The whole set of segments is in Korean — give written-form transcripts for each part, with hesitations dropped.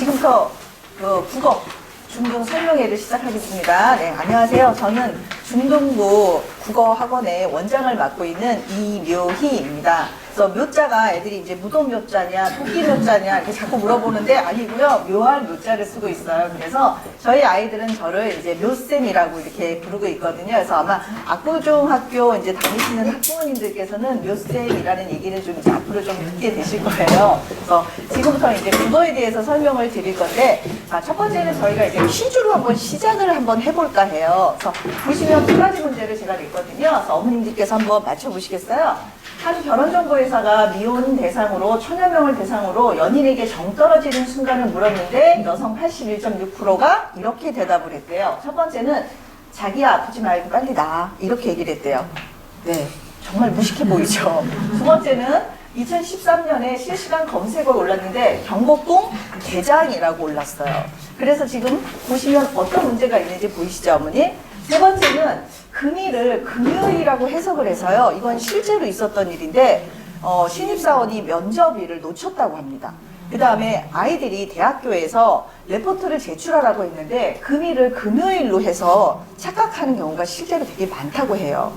지금부터 국어 중등 설명회를 시작하겠습니다. 네, 안녕하세요. 저는 중등부 국어학원의 원장을 맡고 있는 이묘희입니다. 그래서 묘자가 애들이 이제 무덤 묘자냐, 토끼 묘자냐 이렇게 자꾸 물어보는데 아니고요. 묘할 묘자를 쓰고 있어요. 그래서 저희 아이들은 저를 이제 묘쌤이라고 이렇게 부르고 있거든요. 그래서 아마 압구중학교 이제 다니시는 학부모님들께서는 묘쌤이라는 얘기를 좀 이제 앞으로 좀 듣게 되실 거예요. 그래서 지금부터 이제 국어에 대해서 설명을 드릴 건데, 첫 번째는 저희가 이제 퀴즈로 한번 시작을 한번 해볼까 해요. 그래서 보시면 두 가지 문제를 제가 냈거든요. 그래서 어머님들께서 한번 맞춰보시겠어요? 한 결혼정보회사가 미혼 대상으로 1000여 명을 대상으로 연인에게 정 떨어지는 순간을 물었는데 여성 81.6%가 이렇게 대답을 했대요. 첫 번째는 자기야 아프지 말고 빨리 나 이렇게 얘기를 했대요. 네, 정말 무식해 보이죠. 두 번째는 2013년에 실시간 검색어에 올랐는데 경복궁 대장이라고 올랐어요. 그래서 지금 보시면 어떤 문제가 있는지 보이시죠, 어머니? 세 번째는 금일을 금요일이라고 해석을 해서요. 이건 실제로 있었던 일인데 신입사원이 면접일을 놓쳤다고 합니다. 그 다음에 아이들이 대학교에서 레포트를 제출하라고 했는데 금일을 금요일로 해서 착각하는 경우가 실제로 되게 많다고 해요.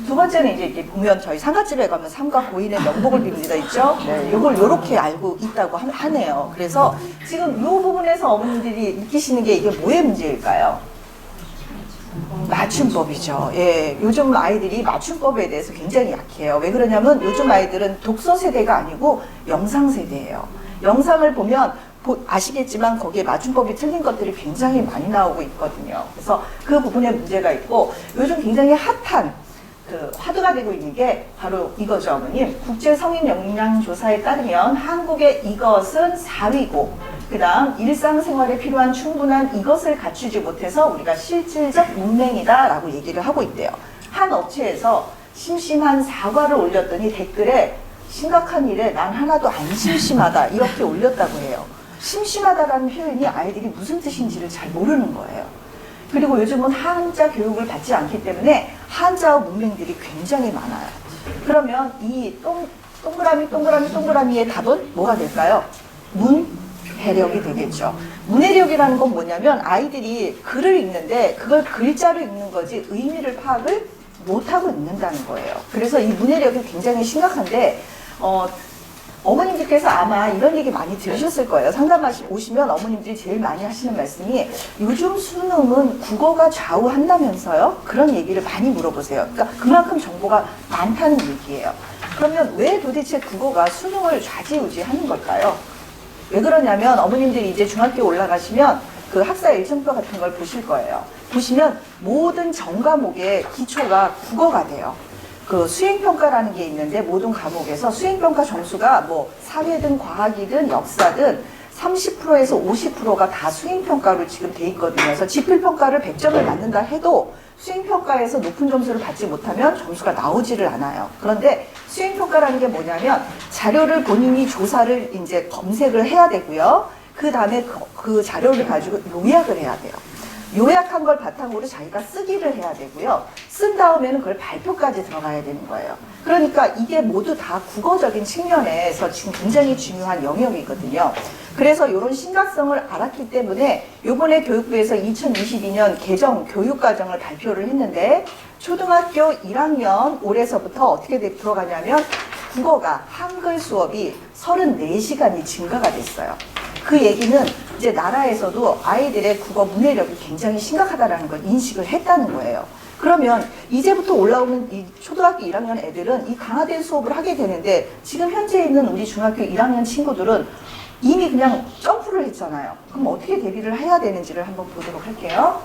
두 번째는 이제 이렇게 보면 저희 상가집에 가면 삼가 고인의 명복을 빕니다 있죠? 네, 이걸 이렇게 알고 있다고 하네요. 그래서 지금 이 부분에서 어머님들이 느끼시는 게 이게 뭐의 문제일까요? 맞춤법이죠. 예, 요즘 아이들이 맞춤법에 대해서 굉장히 약해요. 왜 그러냐면 요즘 아이들은 독서 세대가 아니고 영상 세대예요. 영상을 보면 아시겠지만 거기에 맞춤법이 틀린 것들이 굉장히 많이 나오고 있거든요. 그래서 그 부분에 문제가 있고 요즘 굉장히 핫한 화두가 되고 있는 게 바로 이거죠, 어머님. 국제성인영양조사에 따르면 한국의 이것은 4위고 그 다음 일상생활에 필요한 충분한 이것을 갖추지 못해서 우리가 실질적 문맹이다 라고 얘기를 하고 있대요. 한 업체에서 심심한 사과를 올렸더니 댓글에 심각한 일에 난 하나도 안 심심하다 이렇게 올렸다고 해요. 심심하다라는 표현이 아이들이 무슨 뜻인지를 잘 모르는 거예요. 그리고 요즘은 한자 교육을 받지 않기 때문에 한자어 문맹들이 굉장히 많아요. 그러면 이 동그라미의 답은 뭐가 될까요? 문해력이 되겠죠. 문해력이라는 건 뭐냐면 아이들이 글을 읽는데 그걸 글자로 읽는 거지 의미를 파악을 못하고 읽는다는 거예요. 그래서 이 문해력이 굉장히 심각한데 어머님들께서 아마 이런 얘기 많이 들으셨을 거예요. 상담하시 오시면 어머님들이 제일 많이 하시는 말씀이 요즘 수능은 국어가 좌우한다면서요? 그런 얘기를 많이 물어보세요. 그러니까 그만큼 정보가 많다는 얘기예요. 그러면 왜 도대체 국어가 수능을 좌지우지하는 걸까요? 왜 그러냐면 어머님들이 이제 중학교 올라가시면 그 학사 일정표 같은 걸 보실 거예요. 보시면 모든 전 과목의 기초가 국어가 돼요. 그 수행평가라는 게 있는데 모든 과목에서 수행평가 점수가 뭐 사회든 과학이든 역사든 30%에서 50%가 다 수행평가로 지금 돼 있거든요. 그래서 지필평가를 100점을 맞는다 해도 수행평가에서 높은 점수를 받지 못하면 점수가 나오지를 않아요. 그런데 수행평가라는 게 뭐냐면 자료를 본인이 조사를 이제 검색을 해야 되고요. 그 다음에 그 자료를 가지고 요약을 해야 돼요. 요약한 걸 바탕으로 자기가 쓰기를 해야 되고요. 쓴 다음에는 그걸 발표까지 들어가야 되는 거예요. 그러니까 이게 모두 다 국어적인 측면에서 지금 굉장히 중요한 영역이거든요. 그래서 이런 심각성을 알았기 때문에 요번에 교육부에서 2022년 개정 교육과정을 발표를 했는데 초등학교 1학년 올해서부터 어떻게 들어가냐면 국어가 한글 수업이 34시간이 증가가 됐어요. 그 얘기는 이제 나라에서도 아이들의 국어 문해력이 굉장히 심각하다는 걸 인식을 했다는 거예요. 그러면 이제부터 올라오는 이 초등학교 1학년 애들은 이 강화된 수업을 하게 되는데 지금 현재 있는 우리 중학교 1학년 친구들은 이미 그냥 점프를 했잖아요. 그럼 어떻게 대비를 해야 되는지를 한번 보도록 할게요.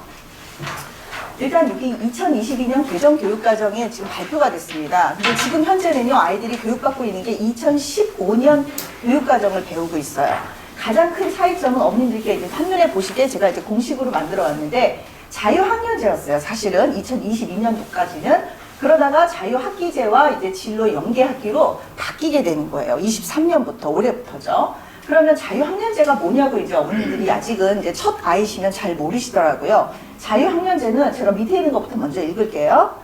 일단 여기 2022년 개정 교육과정에 지금 발표가 됐습니다. 근데 지금 현재는요, 아이들이 교육받고 있는 게 2015년 교육과정을 배우고 있어요. 가장 큰 차이점은 어머님들께 이제 한눈에 보시게 제가 이제 공식으로 만들어 왔는데 자유학년제였어요. 사실은 2022년도까지는. 그러다가 자유학기제와 이제 진로 연계학기로 바뀌게 되는 거예요. 23년부터, 올해부터죠. 그러면 자유학년제가 뭐냐고 이제 어머님들이 아직은 이제 첫 아이시면 잘 모르시더라고요. 자유학년제는 제가 밑에 있는 것부터 먼저 읽을게요.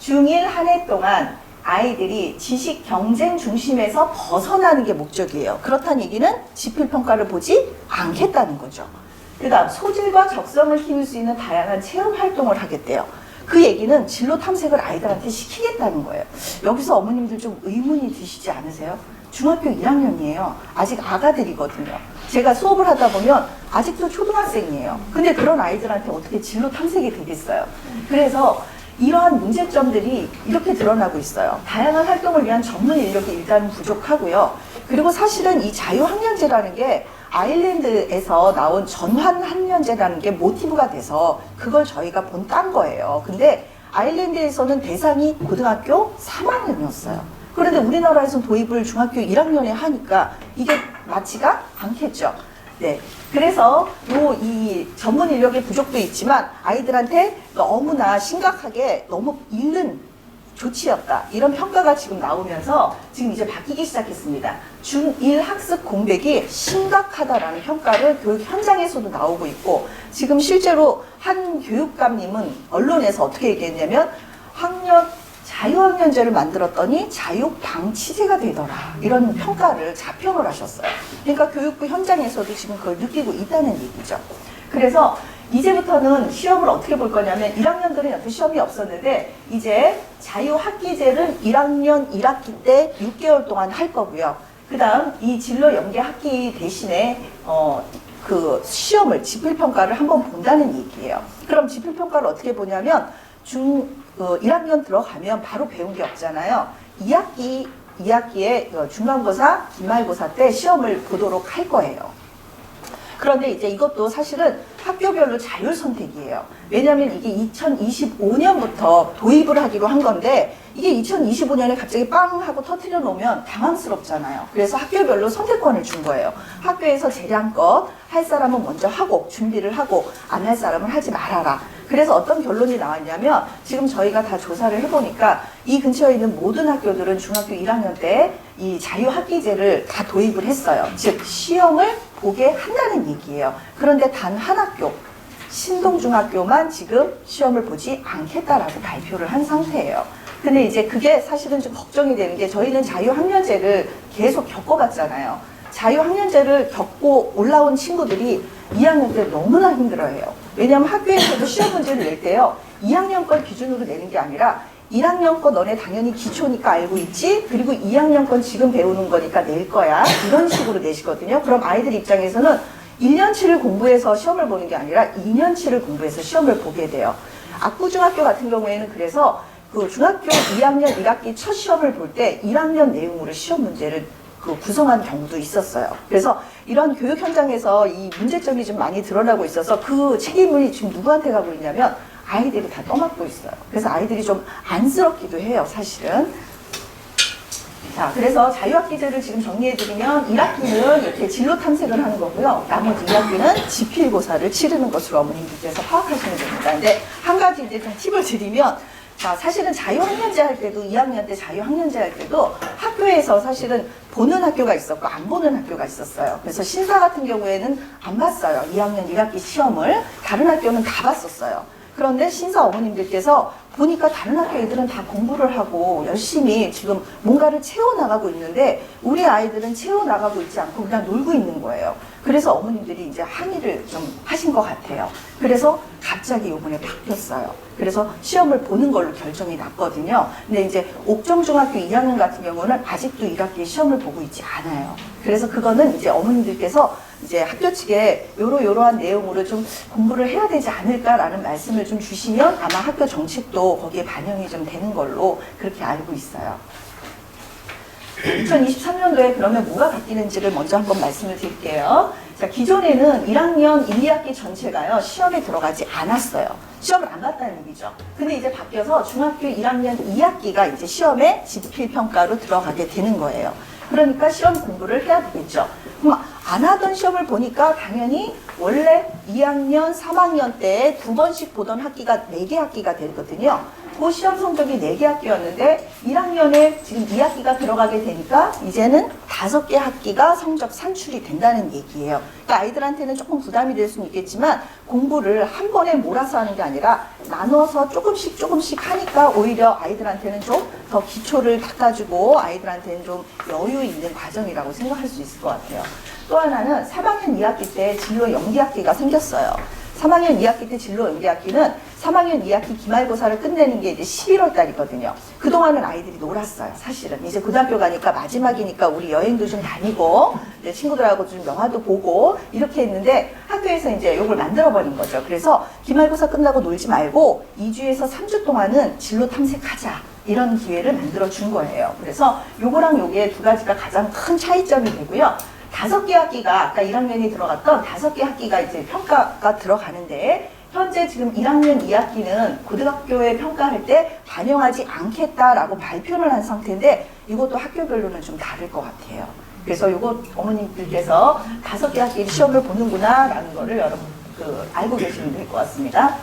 중1 한 해 동안 아이들이 지식 경쟁 중심에서 벗어나는 게 목적이에요. 그렇다는 얘기는 지필평가를 보지 않겠다는 거죠. 그 다음 소질과 적성을 키울 수 있는 다양한 체험 활동을 하겠대요. 그 얘기는 진로 탐색을 아이들한테 시키겠다는 거예요. 여기서 어머님들 좀 의문이 드시지 않으세요? 중학교 1학년이에요. 아직 아가들이거든요. 제가 수업을 하다 보면 아직도 초등학생이에요. 근데 그런 아이들한테 어떻게 진로 탐색이 되겠어요? 그래서 이러한 문제점들이 이렇게 드러나고 있어요. 다양한 활동을 위한 전문 인력이 일단 부족하고요. 그리고 사실은 이 자유학년제라는 게 아일랜드에서 나온 전환학년제라는 게 모티브가 돼서 그걸 저희가 딴 거예요. 근데 아일랜드에서는 대상이 고등학교 3학년이었어요. 그런데 우리나라에서는 도입을 중학교 1학년에 하니까 이게 맞지가 않겠죠. 네. 그래서 이 전문 인력의 부족도 있지만 아이들한테 너무나 심각하게 너무 잃는 조치였다. 이런 평가가 지금 나오면서 지금 이제 바뀌기 시작했습니다. 중1 학습 공백이 심각하다라는 평가를 교육 현장에서도 나오고 있고 지금 실제로 한 교육감님은 언론에서 어떻게 얘기했냐면 자유학년제를 만들었더니 자유방치제가 되더라. 이런 평가를 자평을 하셨어요. 그러니까 교육부 현장에서도 지금 그걸 느끼고 있다는 얘기죠. 그래서 이제부터는 시험을 어떻게 볼 거냐면 1학년들은 여태 시험이 없었는데 이제 자유학기제를 1학년 1학기 때 6개월 동안 할 거고요. 그 다음 이 진로 연계 학기 대신에 그 시험을 지필평가를 한번 본다는 얘기예요. 그럼 지필평가를 어떻게 보냐면 1학년 들어가면 바로 배운 게 없잖아요. 2학기에 중간고사, 기말고사 때 시험을 보도록 할 거예요. 그런데 이제 이것도 사실은 학교별로 자율 선택이에요. 왜냐하면 이게 2025년부터 도입을 하기로 한 건데 이게 2025년에 갑자기 빵 하고 터트려 놓으면 당황스럽잖아요. 그래서 학교별로 선택권을 준 거예요. 학교에서 재량껏 할 사람은 먼저 하고 준비를 하고 안 할 사람은 하지 말아라. 그래서 어떤 결론이 나왔냐면 지금 저희가 다 조사를 해보니까 이 근처에 있는 모든 학교들은 중학교 1학년 때 이 자유학기제를 다 도입을 했어요. 즉 시험을 보게 한다는 얘기예요. 그런데 단 한 학교, 신동중학교만 지금 시험을 보지 않겠다라고 발표를 한 상태예요. 근데 이제 그게 사실은 좀 걱정이 되는 게 저희는 자유학년제를 계속 겪어봤잖아요. 자유학년제를 겪고 올라온 친구들이 2학년 때 너무나 힘들어해요. 왜냐하면 학교에서도 시험 문제를 낼 때요. 2학년 걸 기준으로 내는 게 아니라 1학년 거 너네 당연히 기초니까 알고 있지? 그리고 2학년 건 지금 배우는 거니까 낼 거야. 이런 식으로 내시거든요. 그럼 아이들 입장에서는 1년치를 공부해서 시험을 보는 게 아니라 2년치를 공부해서 시험을 보게 돼요. 압구중학교 같은 경우에는 그래서 그 중학교 2학년 1학기 첫 시험을 볼 때 1학년 내용으로 시험 문제를 구성한 경우도 있었어요. 그래서 이런 교육 현장에서 이 문제점이 좀 많이 드러나고 있어서 그 책임을 지금 누구한테 가고 있냐면 아이들이 다 떠맡고 있어요. 그래서 아이들이 좀 안쓰럽기도 해요, 사실은. 자, 그래서 자유학기제를 지금 정리해드리면 1학기는 이렇게 진로 탐색을 하는 거고요. 나머지 2학기는 지필고사를 치르는 것으로 어머님들께서 파악하시면 됩니다. 근데 한 가지 이제 좀 팁을 드리면 자, 사실은 자유학년제 할 때도 2학년 때 자유학년제 할 때도 학교에서 사실은 보는 학교가 있었고 안 보는 학교가 있었어요. 그래서 신사 같은 경우에는 안 봤어요. 2학년 1학기 시험을. 다른 학교는 다 봤었어요. 그런데 신사 어머님들께서 보니까 다른 학교 애들은 다 공부를 하고 열심히 지금 뭔가를 채워나가고 있는데 우리 아이들은 채워나가고 있지 않고 그냥 놀고 있는 거예요. 그래서 어머님들이 이제 항의를 좀 하신 것 같아요. 그래서 갑자기 이번에 바뀌었어요. 그래서 시험을 보는 걸로 결정이 났거든요. 근데 이제 옥정중학교 2학년 같은 경우는 아직도 1학기 시험을 보고 있지 않아요. 그래서 그거는 이제 어머님들께서 이제 학교 측에 요러한 내용으로 좀 공부를 해야 되지 않을까라는 말씀을 좀 주시면 아마 학교 정책도 거기에 반영이 좀 되는 걸로 그렇게 알고 있어요. 2023년도에 그러면 뭐가 바뀌는지를 먼저 한번 말씀을 드릴게요. 자, 기존에는 1학년 1, 2학기 전체가요, 시험에 들어가지 않았어요. 시험을 안 봤다는 얘기죠. 근데 이제 바뀌어서 중학교 1학년 2학기가 이제 시험에 지필평가로 들어가게 되는 거예요. 그러니까 시험 공부를 해야 되겠죠. 그럼 안 하던 시험을 보니까 당연히 원래 2학년, 3학년 때 2번씩 보던 학기가 4개 학기가 되거든요. 그 시험 성적이 4개 학기였는데 1학년에 지금 2학기가 들어가게 되니까 이제는 5개 학기가 성적 산출이 된다는 얘기예요. 그러니까 아이들한테는 조금 부담이 될 수는 있겠지만 공부를 한 번에 몰아서 하는 게 아니라 나눠서 조금씩 하니까 오히려 아이들한테는 좀 더 기초를 닦아주고 아이들한테는 좀 여유 있는 과정이라고 생각할 수 있을 것 같아요. 또 하나는 3학년 2학기 때 진로 연기학기가 생겼어요. 3학년 2학기 때 진로 연기학기는 3학년 2학기 기말고사를 끝내는 게 이제 11월 달이거든요. 그동안은 아이들이 놀았어요, 사실은. 이제 고등학교 가니까 마지막이니까 우리 여행도 좀 다니고, 이제 친구들하고 좀 영화도 보고, 이렇게 했는데 학교에서 이제 요걸 만들어버린 거죠. 그래서 기말고사 끝나고 놀지 말고 2주에서 3주 동안은 진로 탐색하자. 이런 기회를 만들어준 거예요. 그래서 요거랑 요게 두 가지가 가장 큰 차이점이 되고요. 5개 학기가 아까 1학년이 들어갔던 5개 학기가 이제 평가가 들어가는데 현재 지금 1학년 2학기는 고등학교에 평가할 때 반영하지 않겠다라고 발표를 한 상태인데 이것도 학교별로는 좀 다를 것 같아요. 그래서 이거 어머님들께서 5개 학기 시험을 보는구나 라는 거를 여러분 알고 계시면 될 것 같습니다.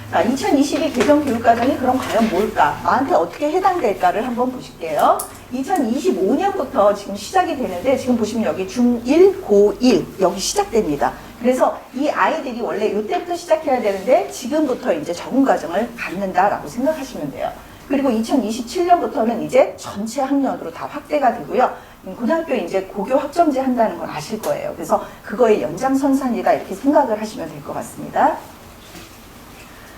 자, 2022 개정 교육과정이 그럼 과연 뭘까? 나한테 어떻게 해당될까를 한번 보실게요. 2025년부터 지금 시작이 되는데 지금 보시면 여기 중1, 고1 여기 시작됩니다. 그래서 이 아이들이 원래 이때부터 시작해야 되는데 지금부터 이제 적응 과정을 갖는다라고 생각하시면 돼요. 그리고 2027년부터는 이제 전체 학년으로 다 확대가 되고요. 고등학교 이제 고교 학점제 한다는 건 아실 거예요. 그래서 그거의 연장선상이다 이렇게 생각을 하시면 될 것 같습니다.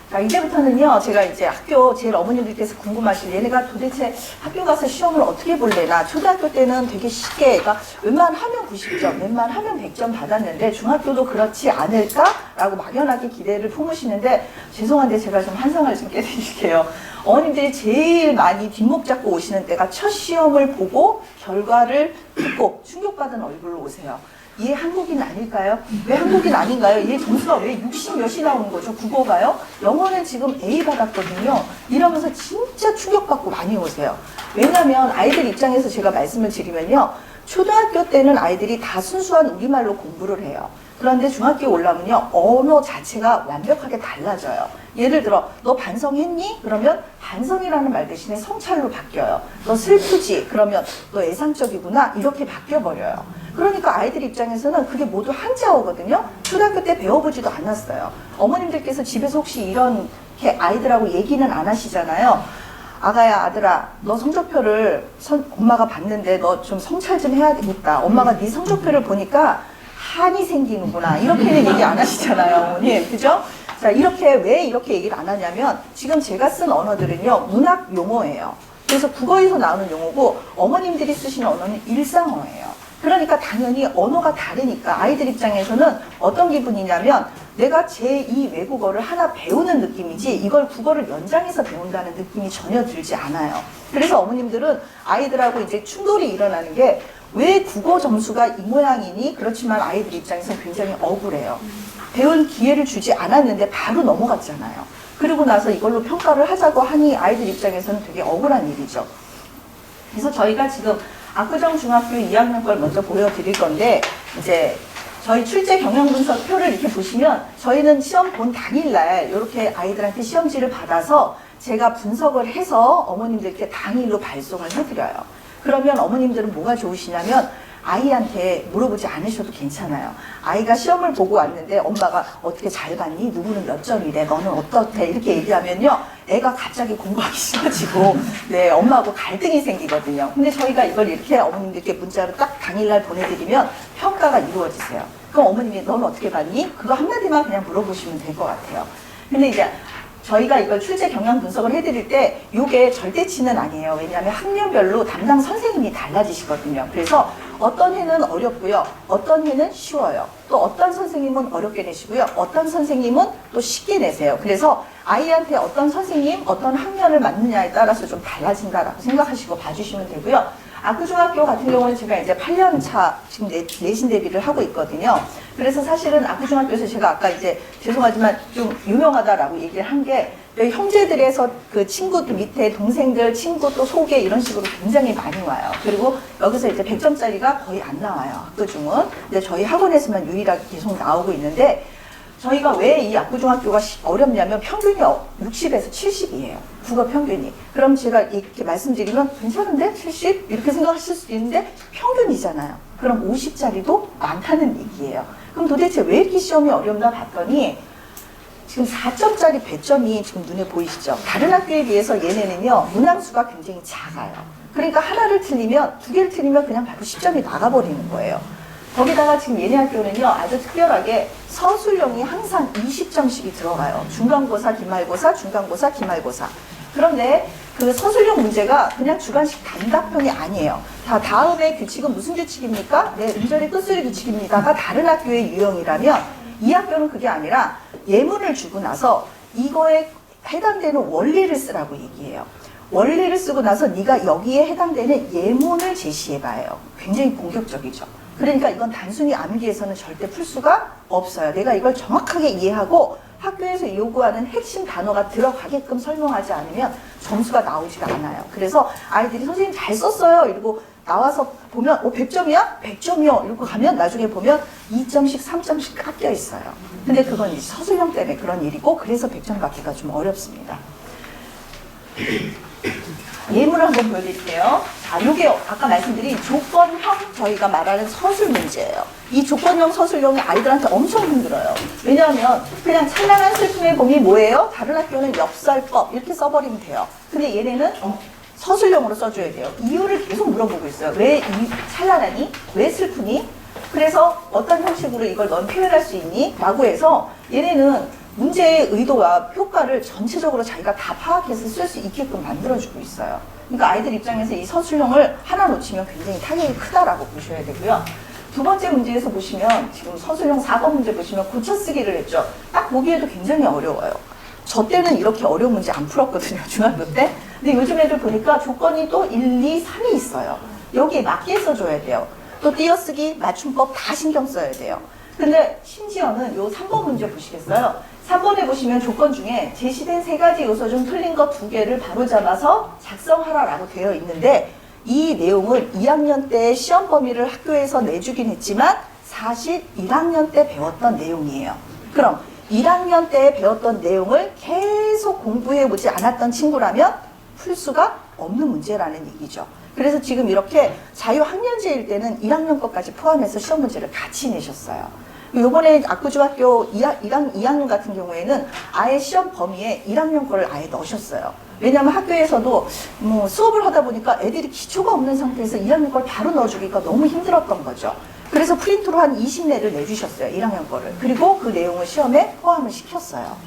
자, 이제부터는요, 제가 이제 학교, 제일 어머님들께서 궁금하실, 얘네가 도대체 학교 가서 시험을 어떻게 볼래나, 초등학교 때는 되게 쉽게, 그러니까 웬만하면 90점, 웬만하면 100점 받았는데, 중학교도 그렇지 않을까? 라고 막연하게 기대를 품으시는데, 죄송한데 제가 좀 한상을 좀 깨드릴게요. 어머님들이 제일 많이 뒷목 잡고 오시는 때가 첫 시험을 보고, 결과를 듣고, 충격받은 얼굴로 오세요. 얘 한국인 아닐까요? 왜 한국인 아닌가요? 얘 점수가 왜 60 몇이 나오는 거죠? 국어가요? 영어는 지금 A 받았거든요. 이러면서 진짜 충격받고 많이 오세요. 왜냐면 아이들 입장에서 제가 말씀을 드리면요. 초등학교 때는 아이들이 다 순수한 우리말로 공부를 해요. 그런데 중학교에 올라오면요. 언어 자체가 완벽하게 달라져요. 예를 들어 너 반성했니? 그러면 반성이라는 말 대신에 성찰로 바뀌어요. 너 슬프지? 그러면 너 애상적이구나? 이렇게 바뀌어버려요. 그러니까 아이들 입장에서는 그게 모두 한자어거든요. 초등학교 때 배워보지도 않았어요. 어머님들께서 집에서 혹시 이렇게 아이들하고 얘기는 안 하시잖아요. 아가야, 아들아, 너 성적표를 엄마가 봤는데 너 좀 성찰 좀 해야 되겠다. 엄마가 네 성적표를 보니까 한이 생기는구나. 이렇게는 얘기 안 하시잖아요, 어머님. 그죠? 자, 왜 이렇게 얘기를 안 하냐면 지금 제가 쓴 언어들은요, 문학 용어예요. 그래서 국어에서 나오는 용어고 어머님들이 쓰시는 언어는 일상어예요. 그러니까 당연히 언어가 다르니까 아이들 입장에서는 어떤 기분이냐면 내가 제2 외국어를 하나 배우는 느낌이지 이걸 국어를 연장해서 배운다는 느낌이 전혀 들지 않아요. 그래서 어머님들은 아이들하고 이제 충돌이 일어나는 게 왜 국어 점수가 이 모양이니? 그렇지만 아이들 입장에서 굉장히 억울해요. 배울 기회를 주지 않았는데 바로 넘어갔잖아요. 그리고 나서 이걸로 평가를 하자고 하니 아이들 입장에서는 되게 억울한 일이죠. 그래서 저희가 지금 압구정 중학교 2학년 걸 먼저 보여드릴 건데 이제 저희 출제 경영 분석 표를 이렇게 보시면 저희는 시험 본 당일날 이렇게 아이들한테 시험지를 받아서 제가 분석을 해서 어머님들께 당일로 발송을 해드려요. 그러면 어머님들은 뭐가 좋으시냐면 아이한테 물어보지 않으셔도 괜찮아요. 아이가 시험을 보고 왔는데 엄마가 어떻게 잘 봤니? 누구는 몇 점이래? 너는 어떻대? 이렇게 얘기하면요. 애가 갑자기 공부하기 싫어지고 네, 엄마하고 갈등이 생기거든요. 근데 저희가 이걸 이렇게 어머님들께 문자로 딱 당일날 보내드리면 평가가 이루어지세요. 그럼 어머님이 너는 어떻게 봤니? 그거 한마디만 그냥 물어보시면 될 것 같아요. 근데 이제 저희가 이걸 출제 경향 분석을 해드릴 때 이게 절대치는 아니에요. 왜냐하면 학년별로 담당 선생님이 달라지시거든요. 그래서 어떤 해는 어렵고요. 어떤 해는 쉬워요. 또 어떤 선생님은 어렵게 내시고요. 어떤 선생님은 또 쉽게 내세요. 그래서 아이한테 어떤 선생님, 어떤 학년을 맞느냐에 따라서 좀 달라진다라고 생각하시고 봐주시면 되고요. 압구중학교 같은 경우는 제가 이제 8년 차 지금 내신 대비를 하고 있거든요. 그래서 사실은 압구중학교에서 제가 아까 이제 죄송하지만 좀 유명하다라고 얘기를 한 게 형제들에서 그 친구들 밑에 동생들 친구 또 소개 이런 식으로 굉장히 많이 와요. 그리고 여기서 이제 100점짜리가 거의 안 나와요. 압구중은. 근데 저희 학원에서만 유일하게 계속 나오고 있는데 저희가 왜 이 압구중학교가 어렵냐면 평균이 60에서 70이에요. 국어 평균이. 그럼 제가 이렇게 말씀드리면 괜찮은데? 70? 이렇게 생각하실 수도 있는데 평균이잖아요. 그럼 50짜리도 많다는 얘기예요. 그럼 도대체 왜 이렇게 시험이 어렵나 봤더니 지금 4점짜리 배점이 지금 눈에 보이시죠? 다른 학교에 비해서 얘네는요, 문항수가 굉장히 작아요. 그러니까 하나를 틀리면, 두 개를 틀리면 그냥 바로 10점이 나가버리는 거예요. 거기다가 지금 얘네 학교는요, 아주 특별하게 서술형이 항상 20점씩이 들어가요. 중간고사, 기말고사, 중간고사, 기말고사. 그런데 그 서술형 문제가 그냥 주관식 단답형이 아니에요. 다 다음에 규칙은 무슨 규칙입니까? 네, 음절의 끝소리 규칙입니다가 다른 학교의 유형이라면 이 학교는 그게 아니라 예문을 주고 나서 이거에 해당되는 원리를 쓰라고 얘기해요. 원리를 쓰고 나서 네가 여기에 해당되는 예문을 제시해봐요. 굉장히 공격적이죠. 그러니까 이건 단순히 암기해서는 절대 풀 수가 없어요. 내가 이걸 정확하게 이해하고 학교에서 요구하는 핵심 단어가 들어가게끔 설명하지 않으면 점수가 나오지가 않아요. 그래서 아이들이 선생님 잘 썼어요 이러고 나와서 보면 100점이야? 100점이요 이러고 가면 나중에 보면 2점씩 3점씩 깎여 있어요. 근데 그건 이제 서술형 때문에 그런 일이고 그래서 100점 받기가 좀 어렵습니다. 예문을 한번 보여드릴게요. 자, 요게 아까 말씀드린 조건형 저희가 말하는 서술 문제예요. 이 조건형 서술형이 아이들한테 엄청 힘들어요. 왜냐하면 그냥 찬란한 슬픔의 봄이 뭐예요? 다른 학교는 엽살법 이렇게 써버리면 돼요. 근데 얘네는 서술형으로 써줘야 돼요. 이유를 계속 물어보고 있어요. 왜 찬란하니? 왜 슬프니? 그래서 어떤 형식으로 이걸 넌 표현할 수 있니? 라고 해서 얘네는 문제의 의도와 효과를 전체적으로 자기가 다 파악해서 쓸 수 있게끔 만들어주고 있어요. 그러니까 아이들 입장에서 이 서술형을 하나 놓치면 굉장히 타격이 크다라고 보셔야 되고요. 두 번째 문제에서 보시면 지금 서술형 4번 문제 보시면 고쳐쓰기를 했죠. 딱 보기에도 굉장히 어려워요. 저 때는 이렇게 어려운 문제 안 풀었거든요. 중학교 때. 근데 요즘 애들 보니까 조건이 또 1, 2, 3이 있어요. 여기에 맞게 써줘야 돼요. 또 띄어쓰기, 맞춤법 다 신경 써야 돼요. 근데 심지어는 요 3번 문제 보시겠어요? 3번에 보시면 조건 중에 제시된 3가지 요소 중 틀린 것 2개를 바로잡아서 작성하라라고 되어 있는데 이 내용은 2학년 때 시험 범위를 학교에서 내주긴 했지만 사실 1학년 때 배웠던 내용이에요. 그럼 1학년 때 배웠던 내용을 계속 공부해보지 않았던 친구라면 풀 수가 없는 문제라는 얘기죠. 그래서 지금 이렇게 자유학년제일 때는 1학년 것까지 포함해서 시험 문제를 같이 내셨어요. 요번에 압구중학교 2학년 같은 경우에는 아예 시험 범위에 1학년 거를 아예 넣으셨어요. 왜냐하면 학교에서도 뭐 수업을 하다 보니까 애들이 기초가 없는 상태에서 1학년 걸 바로 넣어주기가 너무 힘들었던 거죠. 그래서 프린트로 한 20내를 내주셨어요. 1학년 거를. 그리고 그 내용을 시험에 포함을 시켰어요.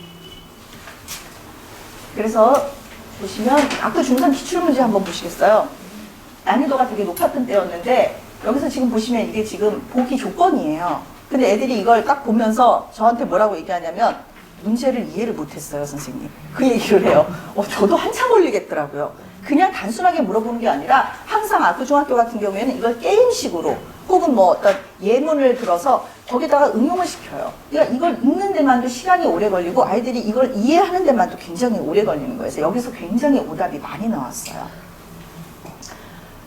그래서 보시면 압구중산 기출문제 한번 보시겠어요? 난이도가 되게 높았던 때였는데 여기서 지금 보시면 이게 지금 보기 조건이에요. 근데 애들이 이걸 딱 보면서 저한테 뭐라고 얘기하냐면 문제를 이해를 못했어요, 선생님. 그 얘기를 해요. 저도 한참 걸리겠더라고요. 그냥 단순하게 물어보는 게 아니라 항상 압구중학교 같은 경우에는 이걸 게임식으로 혹은 뭐 어떤 예문을 들어서 거기다가 응용을 시켜요. 그러니까 이걸 읽는 데만도 시간이 오래 걸리고 아이들이 이걸 이해하는 데만도 굉장히 오래 걸리는 거예요. 그래서 여기서 굉장히 오답이 많이 나왔어요.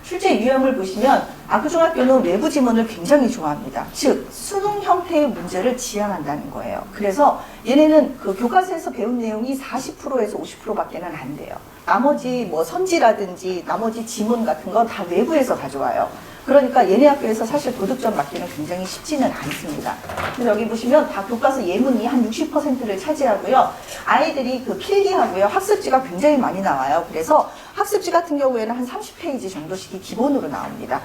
출제 유형을 보시면 압구중학교는 외부 지문을 굉장히 좋아합니다. 즉 수능 형태의 문제를 지향한다는 거예요. 그래서 얘네는 그 교과서에서 배운 내용이 40%에서 50%밖에는 안 돼요. 나머지 뭐 선지라든지 나머지 지문 같은 건 다 외부에서 가져와요. 그러니까 얘네 학교에서 사실 도득점 맞기는 굉장히 쉽지는 않습니다. 그래서 여기 보시면 다 교과서 예문이 한 60%를 차지하고요. 아이들이 그 필기하고요. 학습지가 굉장히 많이 나와요. 그래서 학습지 같은 경우에는 한 30페이지 정도씩이 기본으로 나옵니다.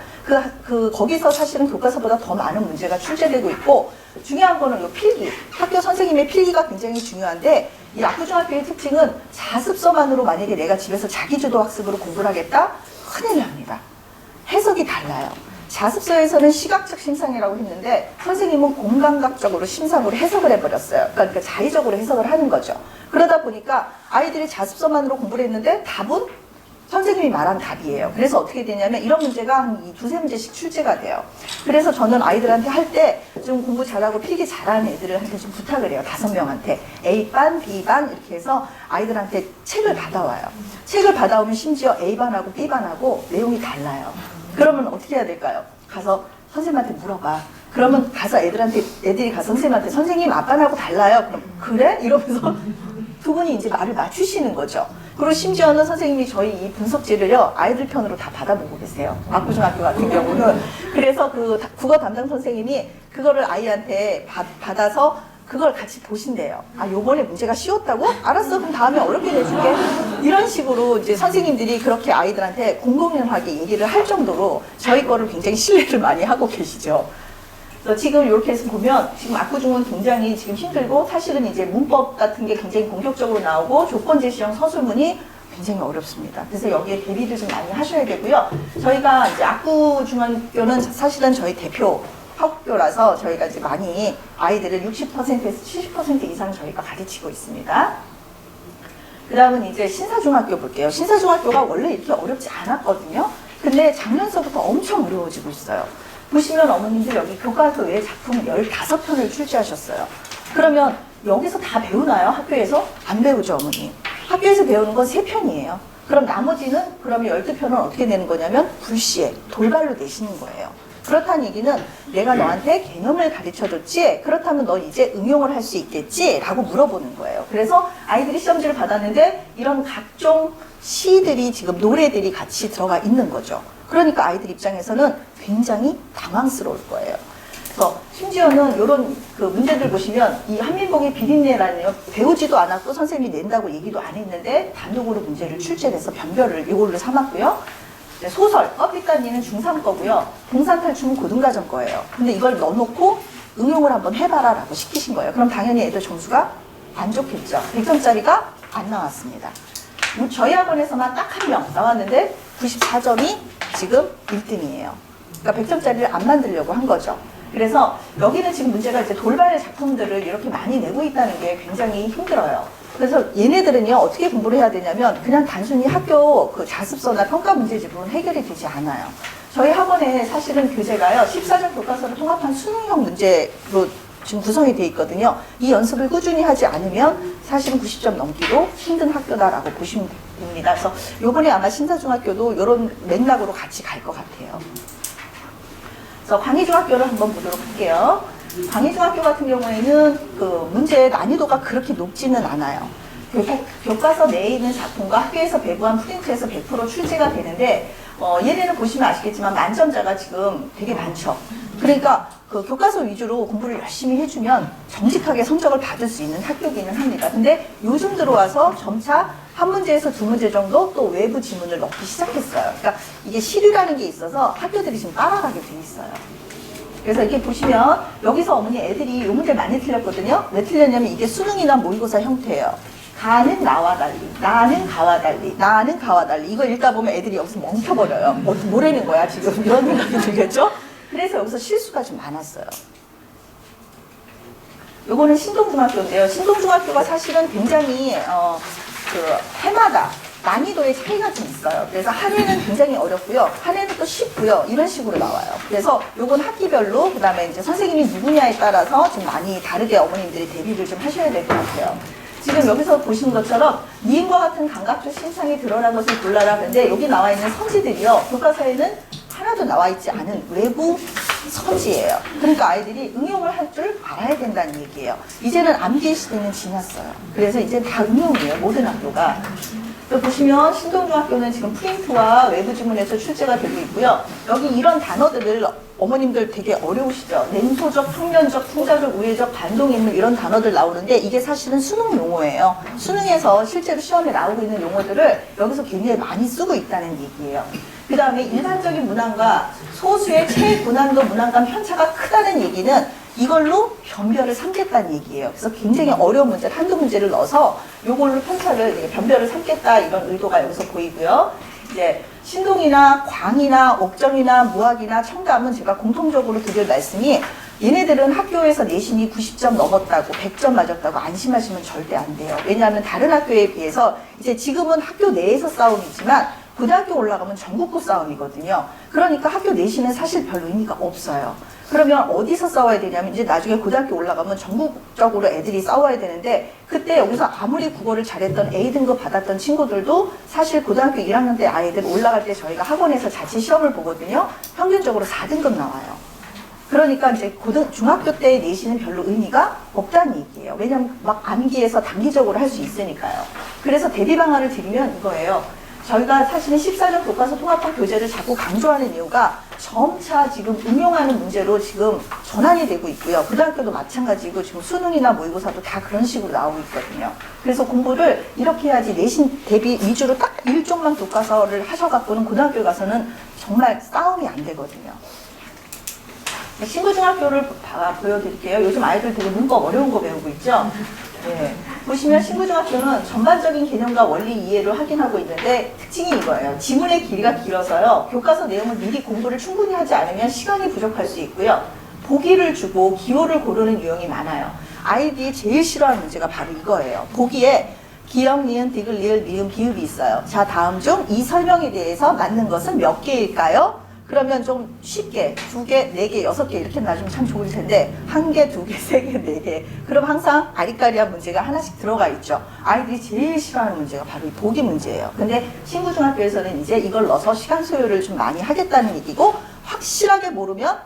거기서 사실은 교과서보다 더 많은 문제가 출제되고 있고 중요한 거는 이 필기. 학교 선생님의 필기가 굉장히 중요한데 이 압구중학교의 특징은 자습서만으로 만약에 내가 집에서 자기주도 학습으로 공부를 하겠다? 큰일 납니다. 해석이 달라요. 자습서에서는 시각적 심상이라고 했는데 선생님은 공감각적으로 심상으로 해석을 해버렸어요. 그러니까 자의적으로 해석을 하는 거죠. 그러다 보니까 아이들이 자습서만으로 공부를 했는데 답은 선생님이 말한 답이에요. 그래서 어떻게 되냐면 이런 문제가 한 두세 문제씩 출제가 돼요. 그래서 저는 아이들한테 할 때 좀 공부 잘하고 필기 잘하는 애들한테 좀 부탁을 해요. 5명한테. A반, B반 이렇게 해서 아이들한테 책을 받아와요. 책을 받아오면 심지어 A반하고 B반하고 내용이 달라요. 그러면 어떻게 해야 될까요? 가서 선생님한테 물어봐. 그러면 가서 애들이 가서 선생님한테 선생님 아빠하고 달라요. 그럼 그래? 이러면서 두 분이 이제 말을 맞추시는 거죠. 그리고 심지어는 선생님이 저희 이 분석지를요, 아이들 편으로 다 받아보고 계세요. 압구중학교 같은 경우는. 그래서 그 국어 담당 선생님이 그거를 아이한테 받아서 그걸 같이 보신대요. 아, 요번에 문제가 쉬웠다고? 알았어. 그럼 다음에 어렵게 내줄게. 이런 식으로 이제 선생님들이 그렇게 아이들한테 공공연하게 얘기를 할 정도로 저희 거를 굉장히 신뢰를 많이 하고 계시죠. 그래서 지금 이렇게 해서 보면 지금 압구중은 굉장히 지금 힘들고 사실은 이제 문법 같은 게 굉장히 공격적으로 나오고 조건제시형 서술문이 굉장히 어렵습니다. 그래서 여기에 대비를 좀 많이 하셔야 되고요. 저희가 이제 압구중학교는 사실은 저희 대표 학교라서 저희가 이제 많이 아이들을 60%에서 70% 이상 저희가 가르치고 있습니다. 그 다음은 이제 신사중학교 볼게요. 신사중학교가 원래 이렇게 어렵지 않았거든요. 근데 작년서부터 엄청 어려워지고 있어요. 보시면 어머님들 여기 교과서 외에 작품 15편을 출제하셨어요. 그러면 여기서 다 배우나요? 학교에서? 안 배우죠, 어머니. 학교에서 배우는 건 3편이에요. 그럼 나머지는 그러면 12편은 어떻게 내는 거냐면 불시에 돌발로 내시는 거예요. 그렇다는 얘기는 내가 너한테 개념을 가르쳐줬지? 그렇다면 너 이제 응용을 할 수 있겠지? 라고 물어보는 거예요. 그래서 아이들이 시험지를 받았는데 이런 각종 시들이 지금 노래들이 같이 들어가 있는 거죠. 그러니까 아이들 입장에서는 굉장히 당황스러울 거예요. 그래서 심지어는 이런 그 문제들 보시면 이 한민복의 비린내라는 배우지도 않았고 선생님이 낸다고 얘기도 안 했는데 단독으로 문제를 출제해서 변별을 이걸로 삼았고요. 소설, 껍데기는 중3 거고요. 동산탈춤은 고등과정 거예요. 근데 이걸 넣어놓고 응용을 한번 해봐라 라고 시키신 거예요. 그럼 당연히 애들 점수가 안 좋겠죠. 100점짜리가 안 나왔습니다. 저희 학원에서만 딱 한 명 나왔는데 94점이 지금 1등이에요. 그러니까 100점짜리를 안 만들려고 한 거죠. 그래서 여기는 지금 문제가 이제 돌발 작품들을 이렇게 많이 내고 있다는 게 굉장히 힘들어요. 그래서 얘네들은요, 어떻게 공부를 해야 되냐면 그냥 단순히 학교 그 자습서나 평가 문제집으로는 해결이 되지 않아요. 저희 학원에 사실은 교재가요, 14점 교과서를 통합한 수능형 문제로 지금 구성이 돼 있거든요. 이 연습을 꾸준히 하지 않으면 사실은 90점 넘기도 힘든 학교다라고 보시면 됩니다. 그래서 요번에 아마 신사중학교도 이런 맥락으로 같이 갈 것 같아요. 그래서 광희중학교를 한번 보도록 할게요. 광희중학교 같은 경우에는 그 문제의 난이도가 그렇게 높지는 않아요. 교과서 내에 있는 작품과 학교에서 배부한 프린트에서 100% 출제가 되는데 얘네는 보시면 아시겠지만 만점자가 지금 되게 많죠. 그러니까 그 교과서 위주로 공부를 열심히 해주면 정직하게 성적을 받을 수 있는 학교기는 합니다. 근데 요즘 들어와서 점차 한 문제에서 두 문제 정도 또 외부 지문을 넣기 시작했어요. 그러니까 이게 시류라는 게 있어서 학교들이 지금 따라가게 돼 있어요. 그래서 이렇게 보시면 여기서 어머니 애들이 이 문제 많이 틀렸거든요. 왜 틀렸냐면 이게 수능이나 모의고사 형태예요. 가는 나와 달리, 나는 가와 달리, 나는 가와 달리. 이거 읽다 보면 애들이 여기서 멈춰버려요. 뭐라는 거야 지금 이런 생각이 들겠죠? 그래서 여기서 실수가 좀 많았어요. 요거는 신동중학교인데요. 신동중학교가 사실은 굉장히 그 해마다 난이도의 차이가 좀 있어요. 그래서 한 해는 굉장히 어렵고요. 한 해는 또 쉽고요. 이런 식으로 나와요. 그래서 요건 학기별로 그다음에 이제 선생님이 누구냐에 따라서 좀 많이 다르게 어머님들이 대비를 좀 하셔야 될 것 같아요. 지금 여기서 보시는 것처럼 니은과 같은 감각적 신상이 드러난 것을 골라라. 근데 여기 나와 있는 선지들이요. 교과서에는 하나도 나와 있지 않은 외부 선지예요. 그러니까 아이들이 응용을 할 줄 알아야 된다는 얘기예요. 이제는 암기의 시대는 지났어요. 그래서 이제 다 응용이에요. 모든 학교가. 또 보시면 신동중학교는 지금 프린트와 외부 지문에서 출제가 되고 있고요. 여기 이런 단어들을 어머님들 되게 어려우시죠? 냉소적, 평면적, 풍자적, 우회적, 반동인물 이런 단어들 나오는데 이게 사실은 수능 용어예요. 수능에서 실제로 시험에 나오고 있는 용어들을 여기서 굉장히 많이 쓰고 있다는 얘기예요. 그 다음에 일반적인 문항과 소수의 최고난도 문항간 편차가 크다는 얘기는 이걸로 변별을 삼겠다는 얘기예요. 그래서 굉장히 어려운 문제를 한두 문제를 넣어서 이걸로 편차를 변별을 삼겠다 이런 의도가 여기서 보이고요. 이제 신동이나 광이나 옥정이나 무학이나 청담은 제가 공통적으로 드릴 말씀이 얘네들은 학교에서 내신이 90점 넘었다고 100점 맞았다고 안심하시면 절대 안 돼요. 왜냐하면 다른 학교에 비해서 이제 지금은 학교 내에서 싸움이지만 고등학교 올라가면 전국구 싸움이거든요. 그러니까 학교 내신은 사실 별 의미가 없어요. 그러면 어디서 싸워야 되냐면 이제 나중에 고등학교 올라가면 전국적으로 애들이 싸워야 되는데 그때 여기서 아무리 국어를 잘했던 A등급 받았던 친구들도 사실 고등학교 1학년 때 아이들 올라갈 때 저희가 학원에서 자체 시험을 보거든요. 평균적으로 4등급 나와요. 그러니까 이제 중학교 때 내신은 별로 의미가 없다는 얘기예요. 왜냐면 막 암기해서 단기적으로 할 수 있으니까요. 그래서 대비 방안을 드리면 이거예요. 저희가 사실은 14년 교과서 통합학 교재를 자꾸 강조하는 이유가 점차 지금 응용하는 문제로 지금 전환이 되고 있고요. 고등학교도 마찬가지고 지금 수능이나 모의고사도 다 그런 식으로 나오고 있거든요. 그래서 공부를 이렇게 해야지 내신 대비 위주로 딱 일종만 교과서를 하셔갖고는 고등학교 가서는 정말 싸움이 안 되거든요. 신구중학교를 보여드릴게요. 요즘 아이들 되게 문법 어려운 거 배우고 있죠? 네. 보시면 신구중학교는 전반적인 개념과 원리 이해를 확인하고 있는데 특징이 이거예요. 지문의 길이가 길어서요. 교과서 내용을 미리 공부를 충분히 하지 않으면 시간이 부족할 수 있고요. 보기를 주고 기호를 고르는 유형이 많아요. 아이들이 제일 싫어하는 문제가 바로 이거예요. 보기에 기역, 니은, 디귿, 리을, 미음, 비읍이 있어요. 자, 다음 중 이 설명에 대해서 맞는 것은 몇 개일까요? 그러면 좀 쉽게 2개, 4개, 6개 이렇게 놔주면 참 좋을 텐데 1개, 2개, 3개, 4개 그럼 항상 아리까리한 문제가 하나씩 들어가 있죠. 아이들이 제일 싫어하는 문제가 바로 이 보기 문제예요. 근데 신구중학교에서는 이제 이걸 넣어서 시간 소요를 좀 많이 하겠다는 얘기고 확실하게 모르면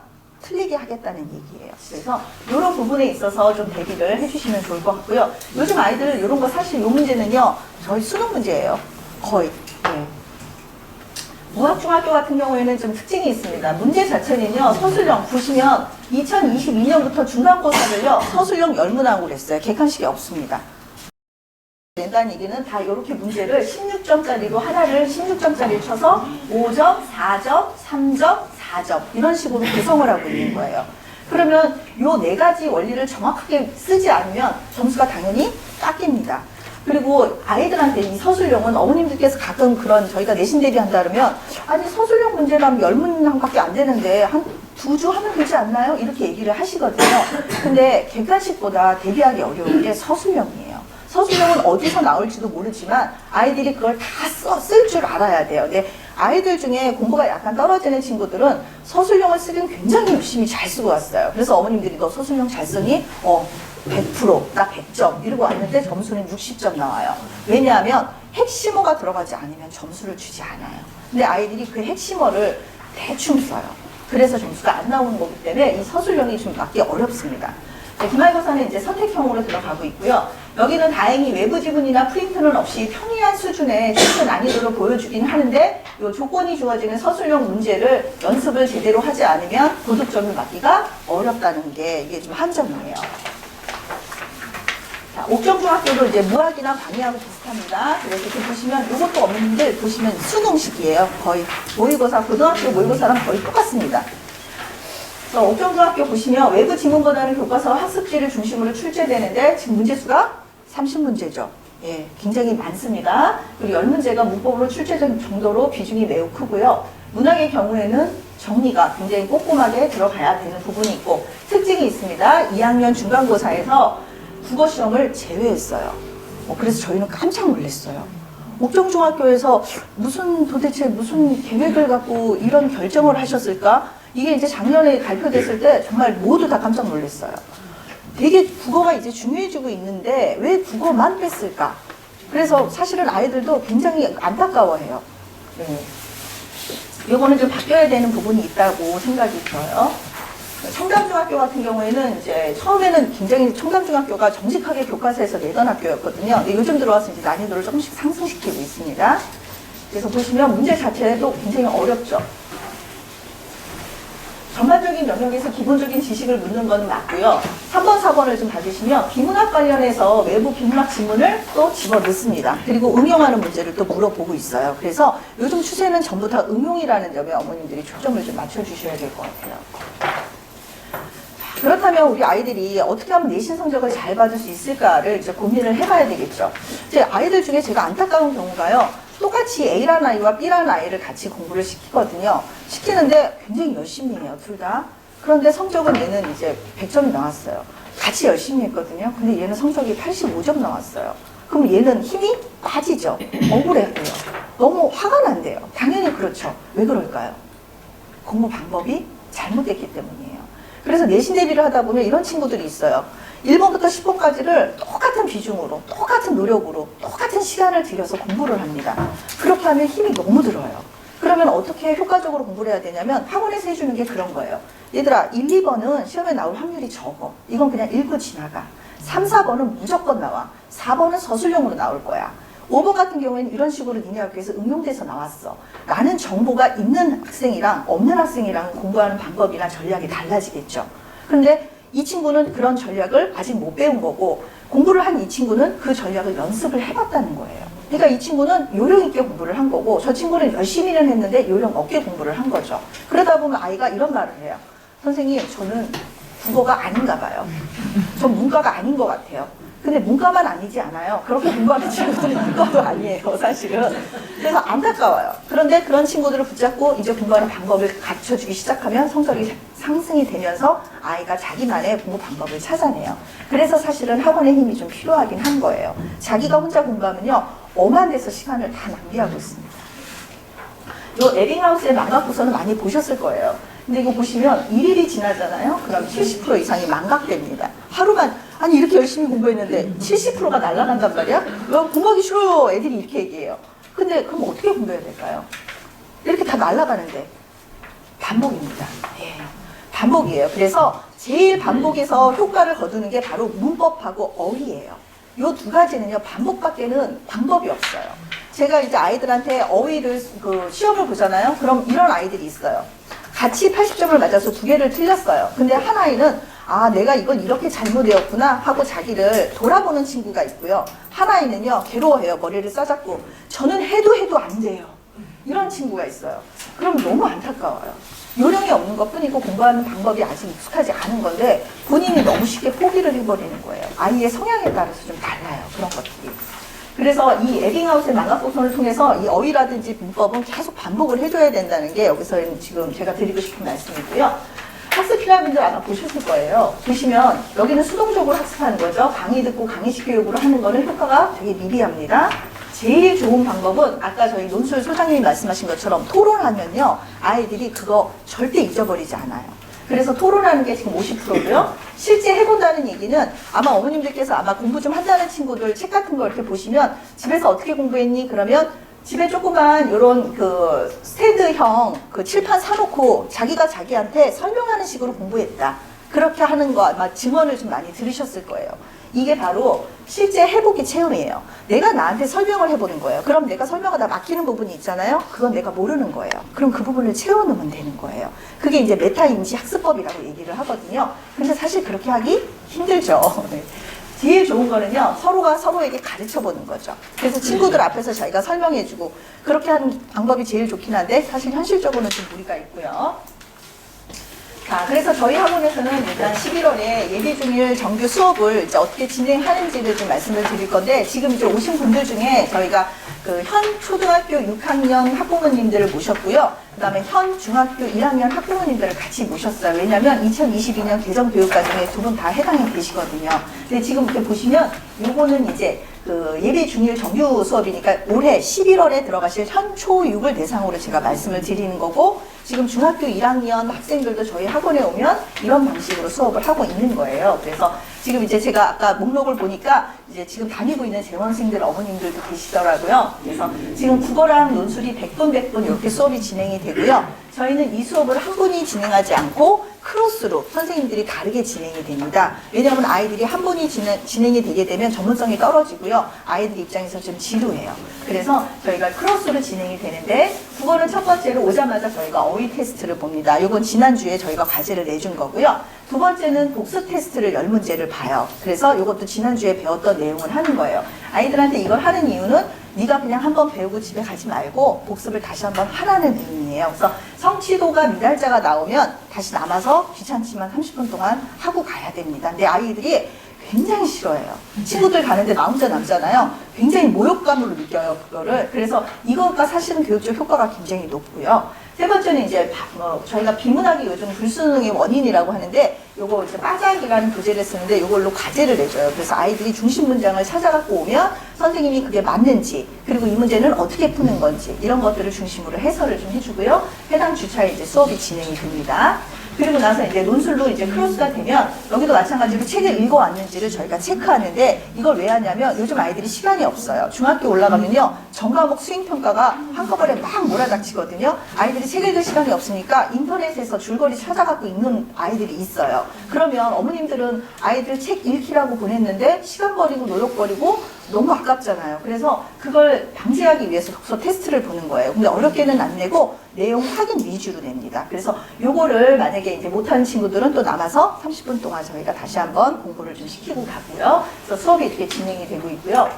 틀리게 하겠다는 얘기예요. 그래서 이런 부분에 있어서 좀 대비를 해주시면 좋을 것 같고요. 요즘 아이들 이런 거 사실 이 문제는요. 저희 수능 문제예요. 거의. 네. 무학중학교 같은 경우에는 좀 특징이 있습니다. 문제 자체는요, 서술형 보시면 2022년부터 중간고사를요, 서술형 열문항으로 했어요. 객관식이 없습니다. 낸다는 얘기는 다 이렇게 문제를 16점짜리로 하나를 16점짜리 쳐서 5점, 4점, 3점, 4점 이런 식으로 구성을 하고 있는 거예요. 그러면 요 4가지 원리를 정확하게 쓰지 않으면 점수가 당연히 깎입니다. 그리고 아이들한테 이 서술형은 어머님들께서 가끔 그런 저희가 내신 대비한다 그러면 아니 서술형 문제라면 열문항밖에 안 되는데 한 2주 하면 되지 않나요? 이렇게 얘기를 하시거든요. 근데 객관식보다 대비하기 어려운 게 서술형이에요. 서술형은 어디서 나올지도 모르지만 아이들이 그걸 다 쓸 줄 알아야 돼요. 근데 아이들 중에 공부가 약간 떨어지는 친구들은 서술형을 쓰긴 굉장히 열심히 잘 쓰고 왔어요. 그래서 어머님들이 너 서술형 잘 쓰니? 100%, 나 100점 이러고 왔는데 점수는 60점 나와요. 왜냐하면 핵심어가 들어가지 않으면 점수를 주지 않아요. 근데 아이들이 그 핵심어를 대충 써요. 그래서 점수가 안 나오는 거기 때문에 이 서술형이 좀 맞기 어렵습니다. 기말고사는 이제 선택형으로 들어가고 있고요. 여기는 다행히 외부 지문이나 프린트는 없이 평이한 수준의 테스트 난이도를 보여주긴 하는데 이 조건이 주어지는 서술형 문제를 연습을 제대로 하지 않으면 고득점을 맞기가 어렵다는 게 이게 좀 한점이에요. 자, 옥정중학교도 이제 무학이나 광의하고 비슷합니다. 그래서 이렇게 보시면 이것도 어머님들 보시면 수능식이에요. 거의 모의고사, 고등학교 모의고사랑 거의 똑같습니다. 그래서 옥정중학교 보시면 외부 지문보다는 교과서 학습지를 중심으로 출제되는데 지금 문제수가 30문제죠. 예, 굉장히 많습니다. 그리고 10문제가 문법으로 출제된 정도로 비중이 매우 크고요. 문학의 경우에는 정리가 굉장히 꼼꼼하게 들어가야 되는 부분이 있고 특징이 있습니다. 2학년 중간고사에서 국어시험을 제외했어요. 그래서 저희는 깜짝 놀랐어요. 옥정중학교에서 도대체 무슨 계획을 갖고 이런 결정을 하셨을까? 이게 이제 작년에 발표됐을 때 정말 모두 다 깜짝 놀랐어요. 되게 국어가 이제 중요해지고 있는데 왜 국어만 뺐을까? 그래서 사실은 아이들도 굉장히 안타까워해요. 네. 이거는 좀 바뀌어야 되는 부분이 있다고 생각이 들어요. 청담중학교 같은 경우에는 이제 처음에는 굉장히 청담중학교가 정직하게 교과서에서 내던 학교였거든요. 근데 요즘 들어와서 이제 난이도를 조금씩 상승시키고 있습니다. 그래서 보시면 문제 자체도 굉장히 어렵죠. 전반적인 영역에서 기본적인 지식을 묻는 건 맞고요. 3번, 4번을 좀 봐주시면 비문학 관련해서 외부 비문학 지문을 또 집어넣습니다. 그리고 응용하는 문제를 또 물어보고 있어요. 그래서 요즘 추세는 전부 다 응용이라는 점에 어머님들이 초점을 좀 맞춰주셔야 될 것 같아요. 그렇다면 우리 아이들이 어떻게 하면 내신 성적을 잘 받을 수 있을까를 이제 고민을 해봐야 되겠죠. 이제 아이들 중에 제가 안타까운 경우가요. 똑같이 A라는 아이와 B라는 아이를 같이 공부를 시키거든요. 시키는데 굉장히 열심히 해요, 둘 다. 그런데 성적은 얘는 이제 100점이 나왔어요. 같이 열심히 했거든요. 근데 얘는 성적이 85점 나왔어요. 그럼 얘는 힘이 빠지죠. 억울해요. 너무 화가 난대요. 당연히 그렇죠. 왜 그럴까요? 공부 방법이 잘못됐기 때문이에요. 그래서 내신 대비를 하다 보면 이런 친구들이 있어요. 1번부터 10번까지를 똑같은 비중으로, 똑같은 노력으로, 똑같은 시간을 들여서 공부를 합니다. 그렇게 하면 힘이 너무 들어요. 그러면 어떻게 효과적으로 공부를 해야 되냐면 학원에서 해주는 게 그런 거예요. 얘들아 1, 2번은 시험에 나올 확률이 적어. 이건 그냥 읽고 지나가. 3, 4번은 무조건 나와. 4번은 서술형으로 나올 거야. 5번 같은 경우에는 이런 식으로 니네 학교에서 응용돼서 나왔어. 라는 정보가 있는 학생이랑 없는 학생이랑 공부하는 방법이나 전략이 달라지겠죠. 그런데 이 친구는 그런 전략을 아직 못 배운 거고 공부를 한 이 친구는 그 전략을 연습을 해봤다는 거예요. 그러니까 이 친구는 요령 있게 공부를 한 거고 저 친구는 열심히는 했는데 요령 없게 공부를 한 거죠. 그러다 보면 아이가 이런 말을 해요. 선생님, 저는 국어가 아닌가 봐요. 전 문과가 아닌 것 같아요. 근데 문과만 아니지 않아요. 그렇게 공부하는 친구들은 문과도 아니에요, 사실은. 그래서 안타까워요. 그런데 그런 친구들을 붙잡고 이제 공부하는 방법을 가르쳐주기 시작하면 성적이 상승이 되면서 아이가 자기만의 공부 방법을 찾아내요. 그래서 사실은 학원의 힘이 좀 필요하긴 한 거예요. 자기가 혼자 공부하면요, 엄한 데서 시간을 다 낭비하고 있습니다. 요 에빙하우스의 망각도서는 많이 보셨을 거예요. 근데 이거 보시면 1일이 지나잖아요. 그럼 70% 이상이 망각됩니다. 하루만, 아니 이렇게 열심히 공부했는데 70%가 날아간단 말이야? 공부하기 싫어요. 애들이 이렇게 얘기해요. 근데 그럼 어떻게 공부해야 될까요? 이렇게 다 날아가는데 반복입니다. 예, 반복이에요. 그래서 제일 반복에서 효과를 거두는 게 바로 문법하고 어휘예요. 요 두 가지는요, 반복밖에는 방법이 없어요. 제가 이제 아이들한테 어휘를 시험을 보잖아요. 그럼 이런 아이들이 있어요. 같이 80점을 맞아서 두 개를 틀렸어요. 근데 한 아이는 아, 내가 이걸 이렇게 잘못 외웠구나 하고 자기를 돌아보는 친구가 있고요. 한 아이는요, 괴로워해요. 머리를 싸잡고 저는 해도 안 돼요. 이런 친구가 있어요. 그럼 너무 안타까워요. 요령이 없는 것 뿐이고 공부하는 방법이 아직 익숙하지 않은 건데 본인이 너무 쉽게 포기를 해버리는 거예요. 아이의 성향에 따라서 좀 달라요. 그런 것들이. 그래서 이 에빙하우스의 망각도서를 통해서 이 어휘라든지 문법은 계속 반복을 해줘야 된다는 게 여기서 지금 제가 드리고 싶은 말씀이고요. 학습 피라미드 아마 보셨을 거예요. 보시면 여기는 수동적으로 학습하는 거죠. 강의 듣고 강의식 교육으로 하는 거는 효과가 되게 미비합니다. 제일 좋은 방법은 아까 저희 논술 소장님이 말씀하신 것처럼 토론하면요. 아이들이 그거 절대 잊어버리지 않아요. 그래서 토론하는 게 지금 50%고요. 실제 해본다는 얘기는 아마 어머님들께서 아마 공부 좀 한다는 친구들 책 같은 거 이렇게 보시면 집에서 어떻게 공부했니? 그러면 집에 조그만 이런 스탠드형 칠판 사놓고 자기가 자기한테 설명하는 식으로 공부했다. 그렇게 하는 거 아마 증언을 좀 많이 들으셨을 거예요. 이게 바로 실제 해보기 체험이에요. 내가 나한테 설명을 해보는 거예요. 그럼 내가 설명하다 막히는 부분이 있잖아요. 그건 내가 모르는 거예요. 그럼 그 부분을 채워놓으면 되는 거예요. 그게 이제 메타인지 학습법이라고 얘기를 하거든요. 근데 사실 그렇게 하기 힘들죠. 네. 제일 좋은 거는요, 서로가 서로에게 가르쳐 보는 거죠. 그래서 친구들 앞에서 자기가 설명해주고 그렇게 하는 방법이 제일 좋긴 한데 사실 현실적으로는 좀 무리가 있고요. 자, 그래서 저희 학원에서는 일단 11월에 예비중일 정규 수업을 이제 어떻게 진행하는지를 좀 말씀을 드릴 건데, 지금 이제 오신 분들 중에 저희가 현 초등학교 6학년 학부모님들을 모셨고요. 그 다음에 현 중학교 1학년 학부모님들을 같이 모셨어요. 왜냐면 2022년 개정교육과정에 두 분 다 해당이 되시거든요. 근데 지금 이렇게 보시면 요거는 이제 예비 중일 정규 수업이니까 올해 11월에 들어가실 현초6을 대상으로 제가 말씀을 드리는 거고, 지금 중학교 1학년 학생들도 저희 학원에 오면 이런 방식으로 수업을 하고 있는 거예요. 그래서 지금 이제 제가 아까 목록을 보니까 이제 지금 다니고 있는 재원생들 어머님들도 계시더라고요. 그래서 지금 국어랑 논술이 100분 100분 이렇게 수업이 진행이 되고요. 저희는 이 수업을 한 분이 진행하지 않고 크로스로 선생님들이 다르게 진행이 됩니다. 왜냐하면 아이들이 한 분이 진행이 되게 되면 전문성이 떨어지고요. 아이들 입장에서 좀 지루해요. 그래서 저희가 크로스로 진행이 되는데, 국어는 첫 번째로 오자마자 저희가 어휘 테스트를 봅니다. 이건 지난주에 저희가 과제를 내준 거고요. 두 번째는 복습 테스트를 10문제를 봐요. 그래서 이것도 지난주에 배웠던 내용을 하는 거예요. 아이들한테 이걸 하는 이유는 네가 그냥 한번 배우고 집에 가지 말고 복습을 다시 한번 하라는 의미예요. 그래서 성취도가 미달자가 나오면 다시 남아서 귀찮지만 30분 동안 하고 가야 됩니다. 근데 아이들이 굉장히 싫어해요. 친구들 가는데 나 혼자 남잖아요. 굉장히 모욕감으로 느껴요, 그거를. 그래서 이거가 사실은 교육적 효과가 굉장히 높고요. 세 번째는 이제 저희가 비문학이 요즘 불수능의 원인이라고 하는데, 요거 이제 빠작이라는 교재를 쓰는데 요걸로 과제를 내줘요. 그래서 아이들이 중심 문장을 찾아갖고 오면 선생님이 그게 맞는지, 그리고 이 문제는 어떻게 푸는 건지, 이런 것들을 중심으로 해설을 좀 해주고요. 해당 주차에 이제 수업이 진행이 됩니다. 그리고 나서 이제 논술로 이제 크로스가 되면 여기도 마찬가지로 책을 읽어왔는지를 저희가 체크하는데 이걸 왜 하냐면 요즘 아이들이 시간이 없어요. 중학교 올라가면요. 전과목 수행평가가 한꺼번에 막 몰아닥치거든요. 아이들이 책 읽을 시간이 없으니까 인터넷에서 줄거리 찾아갖고 읽는 아이들이 있어요. 그러면 어머님들은 아이들 책 읽히라고 보냈는데 시간 버리고 노력 버리고 너무 아깝잖아요. 그래서 그걸 방지하기 위해서 독서 테스트를 보는 거예요. 근데 어렵게는 안 내고 내용 확인 위주로 냅니다. 그래서 요거를 만약에 이제 못하는 친구들은 또 남아서 30분 동안 저희가 다시 한번 공부를 좀 시키고 가고요. 그래서 수업이 이렇게 진행이 되고 있고요.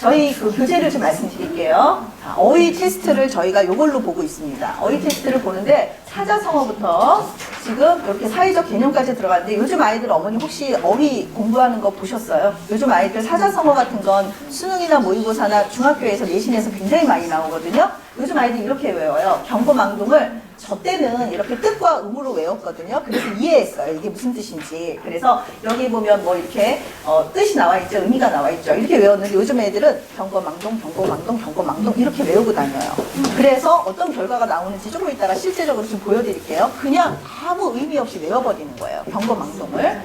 저희 그 교재를 좀 말씀드릴게요. 어휘 테스트를 저희가 이걸로 보고 있습니다. 어휘 테스트를 보는데 사자성어부터 지금 이렇게 사회적 개념까지 들어갔는데 요즘 아이들 어머니 혹시 어휘 공부하는 거 보셨어요? 요즘 아이들 사자성어 같은 건 수능이나 모의고사나 중학교에서 내신에서 굉장히 많이 나오거든요. 요즘 아이들 이렇게 외워요. 경고망동을 저 때는 이렇게 뜻과 의무로 외웠거든요. 그래서 이해했어요. 이게 무슨 뜻인지. 그래서 여기 보면 뭐 이렇게 뜻이 나와 있죠. 의미가 나와 있죠. 이렇게 외웠는데 요즘 애들은 경고망동, 경고망동, 경고망동 이렇게 외우고 다녀요. 그래서 어떤 결과가 나오는지 조금 이따가 실제적으로 좀 보여드릴게요. 그냥 아무 의미 없이 외워버리는 거예요. 경고망동을.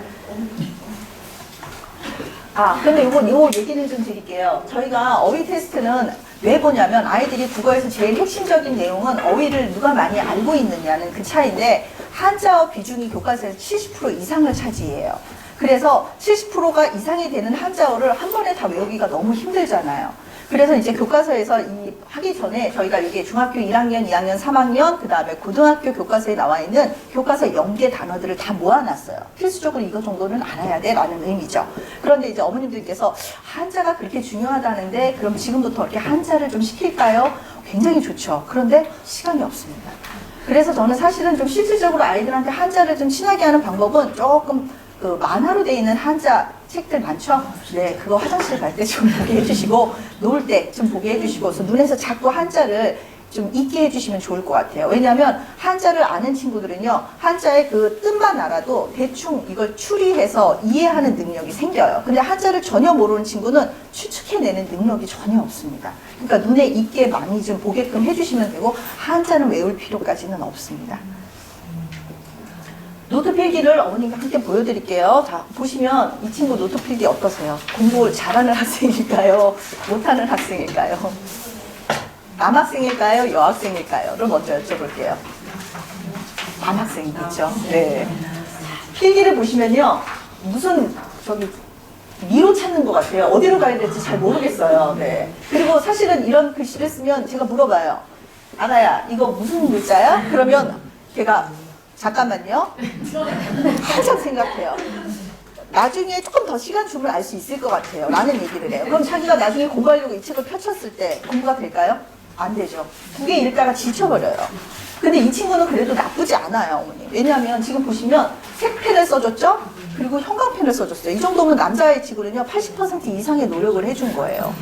근데 요 얘기는 좀 드릴게요. 저희가 어휘 테스트는 왜 보냐면 아이들이 국어에서 제일 핵심적인 내용은 어휘를 누가 많이 알고 있느냐는 그 차이인데 한자어 비중이 교과서에서 70% 이상을 차지해요. 그래서 70%가 이상이 되는 한자어를 한 번에 다 외우기가 너무 힘들잖아요. 그래서 이제 교과서에서 이 하기 전에 저희가 이게 중학교 1학년, 2학년, 3학년, 그 다음에 고등학교 교과서에 나와 있는 교과서 연계 단어들을 다 모아놨어요. 필수적으로 이거 정도는 알아야 돼 라는 의미죠. 그런데 이제 어머님들께서 한자가 그렇게 중요하다는데 그럼 지금부터 이렇게 한자를 좀 시킬까요? 굉장히 좋죠. 그런데 시간이 없습니다. 그래서 저는 사실은 좀 실질적으로 아이들한테 한자를 좀 친하게 하는 방법은 조금 그 만화로 되어 있는 한자 책들 많죠? 네, 그거 화장실 갈 때 좀 보게 해주시고 놀 때 좀 보게 해주시고 그래서 눈에서 자꾸 한자를 좀 잊게 해주시면 좋을 것 같아요. 왜냐하면 한자를 아는 친구들은요, 한자의 그 뜻만 알아도 대충 이걸 추리해서 이해하는 능력이 생겨요. 근데 한자를 전혀 모르는 친구는 추측해내는 능력이 전혀 없습니다. 그러니까 눈에 익게 많이 좀 보게끔 해주시면 되고 한자는 외울 필요까지는 없습니다. 노트 필기를 어머님과 함께 보여드릴게요. 자, 보시면 이 친구 노트 필기 어떠세요? 공부 잘하는 학생일까요? 못하는 학생일까요? 남학생일까요? 여학생일까요?를 먼저 여쭤볼게요. 남학생이죠. 네. 필기를 보시면요. 무슨 미로 찾는 것 같아요. 어디로 가야 될지 잘 모르겠어요. 네. 그리고 사실은 이런 글씨를 쓰면 제가 물어봐요. 아나야, 이거 무슨 글자야? 그러면 걔가 잠깐만요. 한참 생각해요. 나중에 조금 더 시간 주면 알 수 있을 것 같아요. 라는 얘기를 해요. 그럼 자기가 나중에 공부하려고 이 책을 펼쳤을 때 공부가 될까요? 안 되죠. 두 개 읽다가 지쳐버려요. 근데 이 친구는 그래도 나쁘지 않아요, 어머니. 왜냐하면 지금 보시면 색펜을 써줬죠? 그리고 형광펜을 써줬어요. 이 정도면 남자의 친구는요, 80% 이상의 노력을 해준 거예요.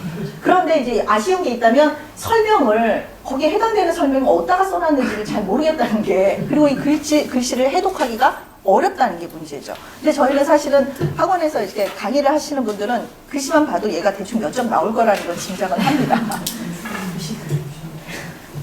그런데 이제 아쉬운 게 있다면 설명을, 거기에 해당되는 설명을 어디다가 써놨는지를 잘 모르겠다는 게, 그리고 이 글씨를 해독하기가 어렵다는 게 문제죠. 근데 저희는 사실은 학원에서 이렇게 강의를 하시는 분들은 글씨만 봐도 얘가 대충 몇 점 나올 거라는 걸 짐작을 합니다.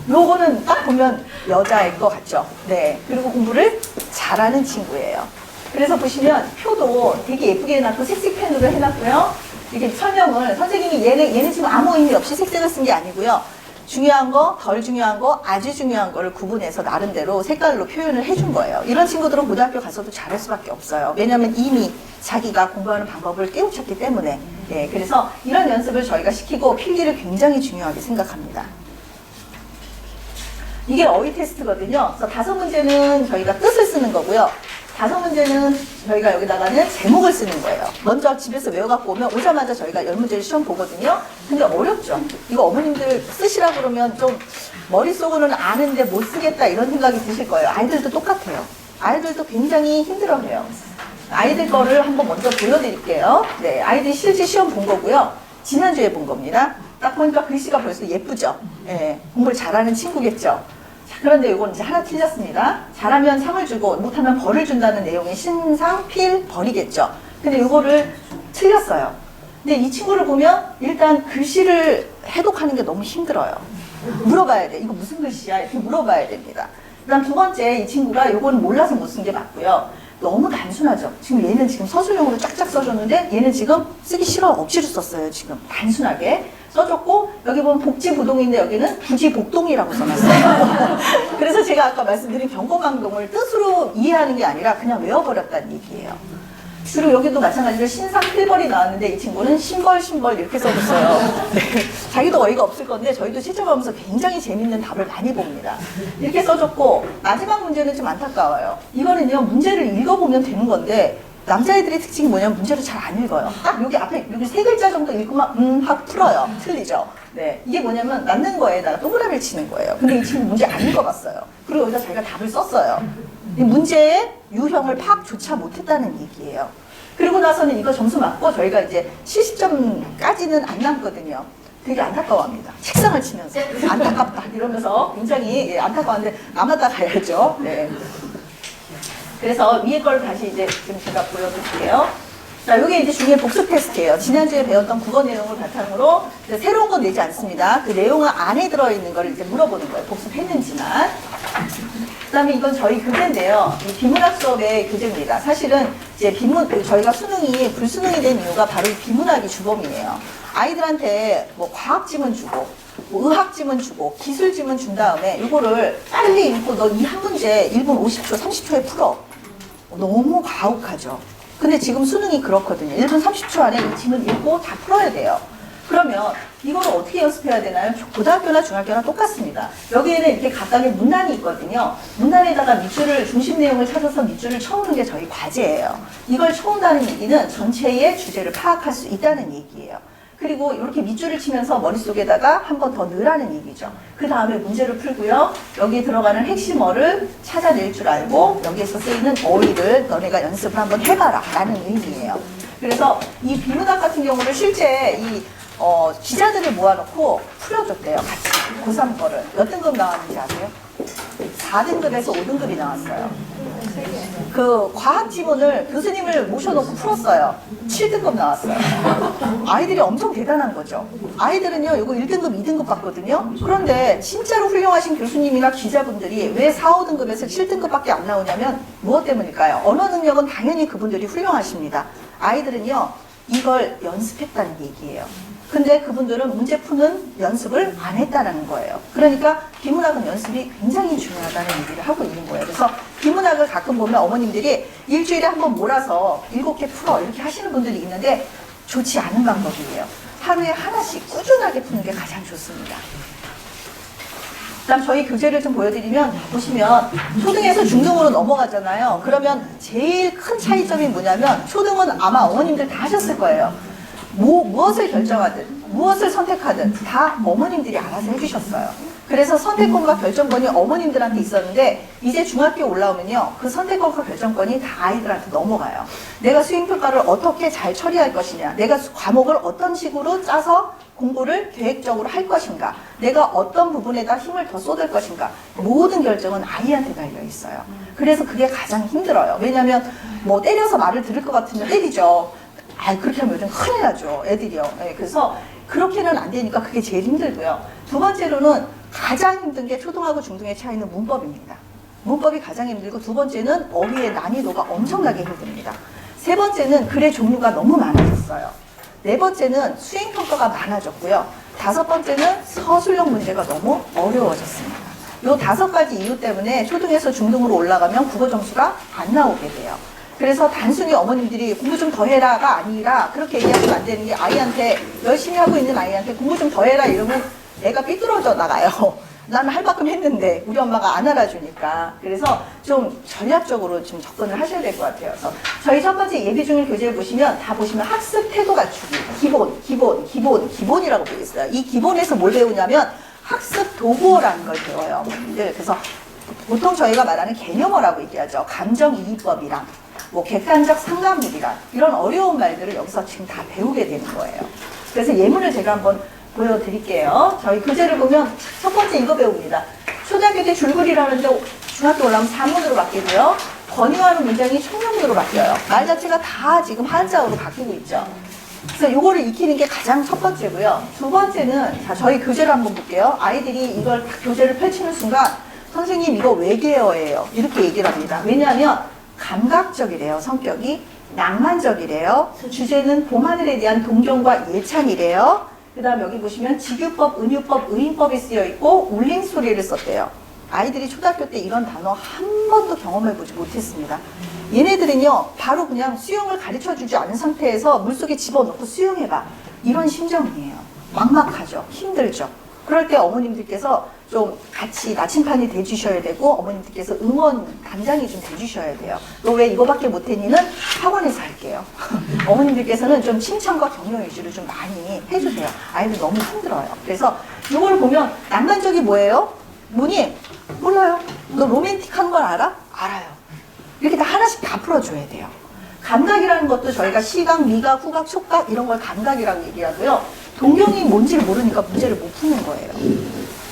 요거는 딱 보면 여자일 것 같죠. 네. 그리고 공부를 잘하는 친구예요. 그래서 보시면 표도 되게 예쁘게 해놨고 색색펜으로 해놨고요. 이렇게 설명을 선생님이 얘는 지금 아무 의미 없이 색색을 쓴 게 아니고요. 중요한 거, 덜 중요한 거, 아주 중요한 거를 구분해서 나름대로 색깔로 표현을 해준 거예요. 이런 친구들은 고등학교 가서도 잘할 수밖에 없어요. 왜냐하면 이미 자기가 공부하는 방법을 깨우쳤기 때문에. 예, 그래서 이런 연습을 저희가 시키고 필기를 굉장히 중요하게 생각합니다. 이게 어휘 테스트거든요. 그래서 5문제는 저희가 뜻을 쓰는 거고요. 5문제는 저희가 여기다가는 제목을 쓰는 거예요. 먼저 집에서 외워갖고 오자마자 저희가 10문제를 시험 보거든요. 근데 어렵죠. 이거 어머님들 쓰시라 그러면 좀 머릿속으로는 아는데 못 쓰겠다 이런 생각이 드실 거예요. 아이들도 똑같아요. 아이들도 굉장히 힘들어해요. 아이들 거를 한번 먼저 보여드릴게요. 네, 아이들이 실제 시험 본 거고요. 지난주에 본 겁니다. 딱 보니까 글씨가 벌써 예쁘죠. 예, 공부를 잘하는 친구겠죠. 자, 그런데 이건 이제 하나 틀렸습니다. 잘하면 상을 주고 못하면 벌을 준다는 내용의 신상, 필, 벌이겠죠. 근데 이거를 틀렸어요. 근데 이 친구를 보면 일단 글씨를 해독하는 게 너무 힘들어요. 물어봐야 돼. 이거 무슨 글씨야? 이렇게 물어봐야 됩니다. 그다음 두 번째, 이 친구가 요거는 몰라서 못 쓴 게 맞고요. 너무 단순하죠. 지금 얘는 지금 서술형으로 쫙쫙 써줬는데 얘는 지금 쓰기 싫어 억지로 썼어요. 지금 단순하게 써줬고 여기 보면 복지부동인데 여기는 부지복동이라고 써놨어요. 그래서 제가 아까 말씀드린 경거망동을 뜻으로 이해하는 게 아니라 그냥 외워버렸다는 얘기예요. 그리고 여기도 마찬가지로 신상 필벌이 나왔는데 이 친구는 신벌 이렇게 써줬어요. 네. 자기도 어이가 없을 건데 저희도 채점하면서 굉장히 재밌는 답을 많이 봅니다. 이렇게 써줬고 마지막 문제는 좀 안타까워요. 이거는요 문제를 읽어보면 되는 건데 남자애들의 특징이 뭐냐면 문제를 잘 안 읽어요. 딱 여기 앞에 여기 세 글자 정도 읽고만 하고 풀어요. 틀리죠. 네, 이게 뭐냐면 맞는 거에다가 동그라미를 치는 거예요. 근데 이 친구 문제 안 읽어봤어요. 그리고 여기다 자기가 답을 썼어요. 이 문제의 유형을 파악조차 못했다는 얘기예요. 그리고 나서는 이거 점수 맞고 저희가 이제 70점까지는 안 남거든요. 되게 안타까워합니다. 책상을 치면서 안타깝다 이러면서 굉장히 안타까운데 남았다 가야죠. 네. 그래서 위에 걸 다시 이제 지금 제가 보여드릴게요. 자, 이게 이제 중요한 복습 테스트예요. 지난주에 배웠던 국어 내용을 바탕으로 새로운 건 내지 않습니다. 그 내용 안에 들어있는 걸 이제 물어보는 거예요. 복습했는지만. 그 다음에 이건 저희 교재인데요. 이 비문학 수업의 교재입니다. 사실은 이제 저희가 수능이 불수능이 된 이유가 바로 이 비문학이 주범이에요. 아이들한테 뭐 과학 지문 주고, 뭐 의학 지문 주고, 기술 지문 준 다음에 이거를 빨리 읽고 너 이 한 문제 1분 50초, 30초에 풀어. 너무 가혹하죠. 근데 지금 수능이 그렇거든요. 1분 30초 안에 이 지문 읽고 다 풀어야 돼요. 그러면 이걸 어떻게 연습해야 되나요? 고등학교나 중학교나 똑같습니다. 여기에는 이렇게 각각의 문단이 있거든요. 문단에다가 밑줄을, 중심 내용을 찾아서 밑줄을 쳐오는 게 저희 과제예요. 이걸 쳐온다는 얘기는 전체의 주제를 파악할 수 있다는 얘기예요. 그리고 이렇게 밑줄을 치면서 머릿속에다가 한 번 더 넣으라는 얘기죠. 그 다음에 문제를 풀고요. 여기에 들어가는 핵심어를 찾아낼 줄 알고 여기에서 쓰이는 어휘를 너네가 연습을 한번 해봐라 라는 의미예요. 그래서 이 비문학 같은 경우는 실제 이 기자들을 모아놓고 풀어줬대요. 같이 고3 거를. 몇 등급 나왔는지 아세요? 4등급에서 5등급이 나왔어요. 그 과학 지문을 교수님을 모셔놓고 풀었어요. 7등급 나왔어요. 아이들이 엄청 대단한 거죠. 아이들은요, 이거 1등급, 2등급 받거든요. 그런데 진짜로 훌륭하신 교수님이나 기자분들이 왜 4, 5등급에서 7등급밖에 안 나오냐면 무엇 때문일까요? 언어 능력은 당연히 그분들이 훌륭하십니다. 아이들은요, 이걸 연습했다는 얘기예요. 근데 그분들은 문제 푸는 연습을 안 했다는 거예요. 그러니까 비문학은 연습이 굉장히 중요하다는 얘기를 하고 있는 거예요. 그래서 비문학을 가끔 보면 어머님들이 일주일에 한 번 몰아서 7개 풀어 이렇게 하시는 분들이 있는데 좋지 않은 방법이에요. 하루에 하나씩 꾸준하게 푸는 게 가장 좋습니다. 그다음 저희 교재를 좀 보여드리면 보시면 초등에서 중등으로 넘어가잖아요. 그러면 제일 큰 차이점이 뭐냐면 초등은 아마 어머님들 다 하셨을 거예요. 무엇을 결정하든 무엇을 선택하든 다 어머님들이 알아서 해주셨어요. 그래서 선택권과 결정권이 어머님들한테 있었는데 이제 중학교 올라오면요 그 선택권과 결정권이 다 아이들한테 넘어가요. 내가 수행평가를 어떻게 잘 처리할 것이냐, 내가 과목을 어떤 식으로 짜서 공부를 계획적으로 할 것인가, 내가 어떤 부분에다 힘을 더 쏟을 것인가, 모든 결정은 아이한테 달려 있어요. 그래서 그게 가장 힘들어요. 왜냐하면 뭐 때려서 말을 들을 것 같으면 때리죠. 그렇게 하면 요즘 큰일 나죠, 애들이요. 네, 그래서 그렇게는 안 되니까 그게 제일 힘들고요. 두 번째로는 가장 힘든 게 초등하고 중등의 차이는 문법입니다. 문법이 가장 힘들고 두 번째는 어휘의 난이도가 엄청나게 힘듭니다. 세 번째는 글의 종류가 너무 많아졌어요. 네 번째는 수행평가가 많아졌고요. 다섯 번째는 서술형 문제가 너무 어려워졌습니다. 이 5가지 이유 때문에 초등에서 중등으로 올라가면 국어 점수가 안 나오게 돼요. 그래서 단순히 어머님들이 공부 좀 더 해라가 아니라 그렇게 얘기하면 안 되는 게 아이한테 열심히 하고 있는 아이한테 공부 좀 더 해라 이러면 애가 삐뚤어져 나가요. 나는 할 만큼 했는데 우리 엄마가 안 알아주니까. 그래서 좀 전략적으로 좀 접근을 하셔야 될 것 같아요. 그래서 저희 첫 번째 예비중일 교재를 보시면 다 보시면 학습 태도 갖추기 기본이라고 되어 있어요. 이 기본에서 뭘 배우냐면 학습 도구어라는 걸 배워요. 그래서 보통 저희가 말하는 개념어라고 얘기하죠. 감정이입법이랑 뭐 객관적 상관물이란 이런 어려운 말들을 여기서 지금 다 배우게 되는 거예요. 그래서 예문을 제가 한번 보여드릴게요. 저희 교재를 보면 첫 번째 이거 배웁니다. 초등학교 때 줄거리라는데 중학교 올라오면 산문으로 바뀌고요. 권유하는 문장이 청명문으로 바뀌어요. 말 자체가 다 지금 한자어로 바뀌고 있죠. 그래서 이거를 익히는 게 가장 첫 번째고요. 두 번째는 자 저희 교재를 한번 볼게요. 아이들이 이걸 딱 교재를 펼치는 순간 선생님 이거 외계어예요. 이렇게 얘기를 합니다. 왜냐하면 감각적이래요. 성격이 낭만적이래요. 주제는 봄하늘에 대한 동경과 예찬이래요. 그 다음 여기 보시면 직유법, 은유법, 의인법이 쓰여 있고 울림 소리를 썼대요. 아이들이 초등학교 때 이런 단어 한 번도 경험해보지 못했습니다. 얘네들은요 바로 그냥 수영을 가르쳐주지 않은 상태에서 물속에 집어넣고 수영해봐 이런 심정이에요. 막막하죠. 힘들죠. 그럴 때 어머님들께서 좀 같이 나침판이 돼주셔야 되고 어머님들께서 응원 단장이 좀 돼주셔야 돼요. 너 왜 이거밖에 못했니는 학원에서 할게요. 어머님들께서는 좀 칭찬과 격려 위주로 좀 많이 해주세요. 아이들 너무 힘들어요. 그래서 이걸 보면 낭만적이 뭐예요? 뭐니? 몰라요. 너 로맨틱한 걸 알아? 알아요. 이렇게 다 하나씩 다 풀어줘야 돼요. 감각이라는 것도 저희가 시각, 미각, 후각, 촉각 이런 걸 감각이라고 얘기하고요. 동경이 뭔지를 모르니까 문제를 못 푸는 거예요.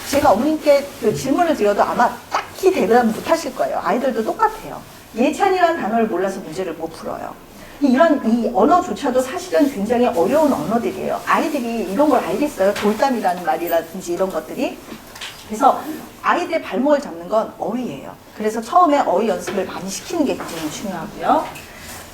제가 어머님께 그 질문을 드려도 아마 딱히 대답 못 하실 거예요. 아이들도 똑같아요. 예찬이라는 단어를 몰라서 문제를 못 풀어요. 이런 이 언어조차도 사실은 굉장히 어려운 언어들이에요. 아이들이 이런 걸 알겠어요. 돌담이라는 말이라든지 이런 것들이. 그래서 아이들의 발목을 잡는 건 어휘예요. 그래서 처음에 어휘 연습을 많이 시키는 게 굉장히 중요하고요.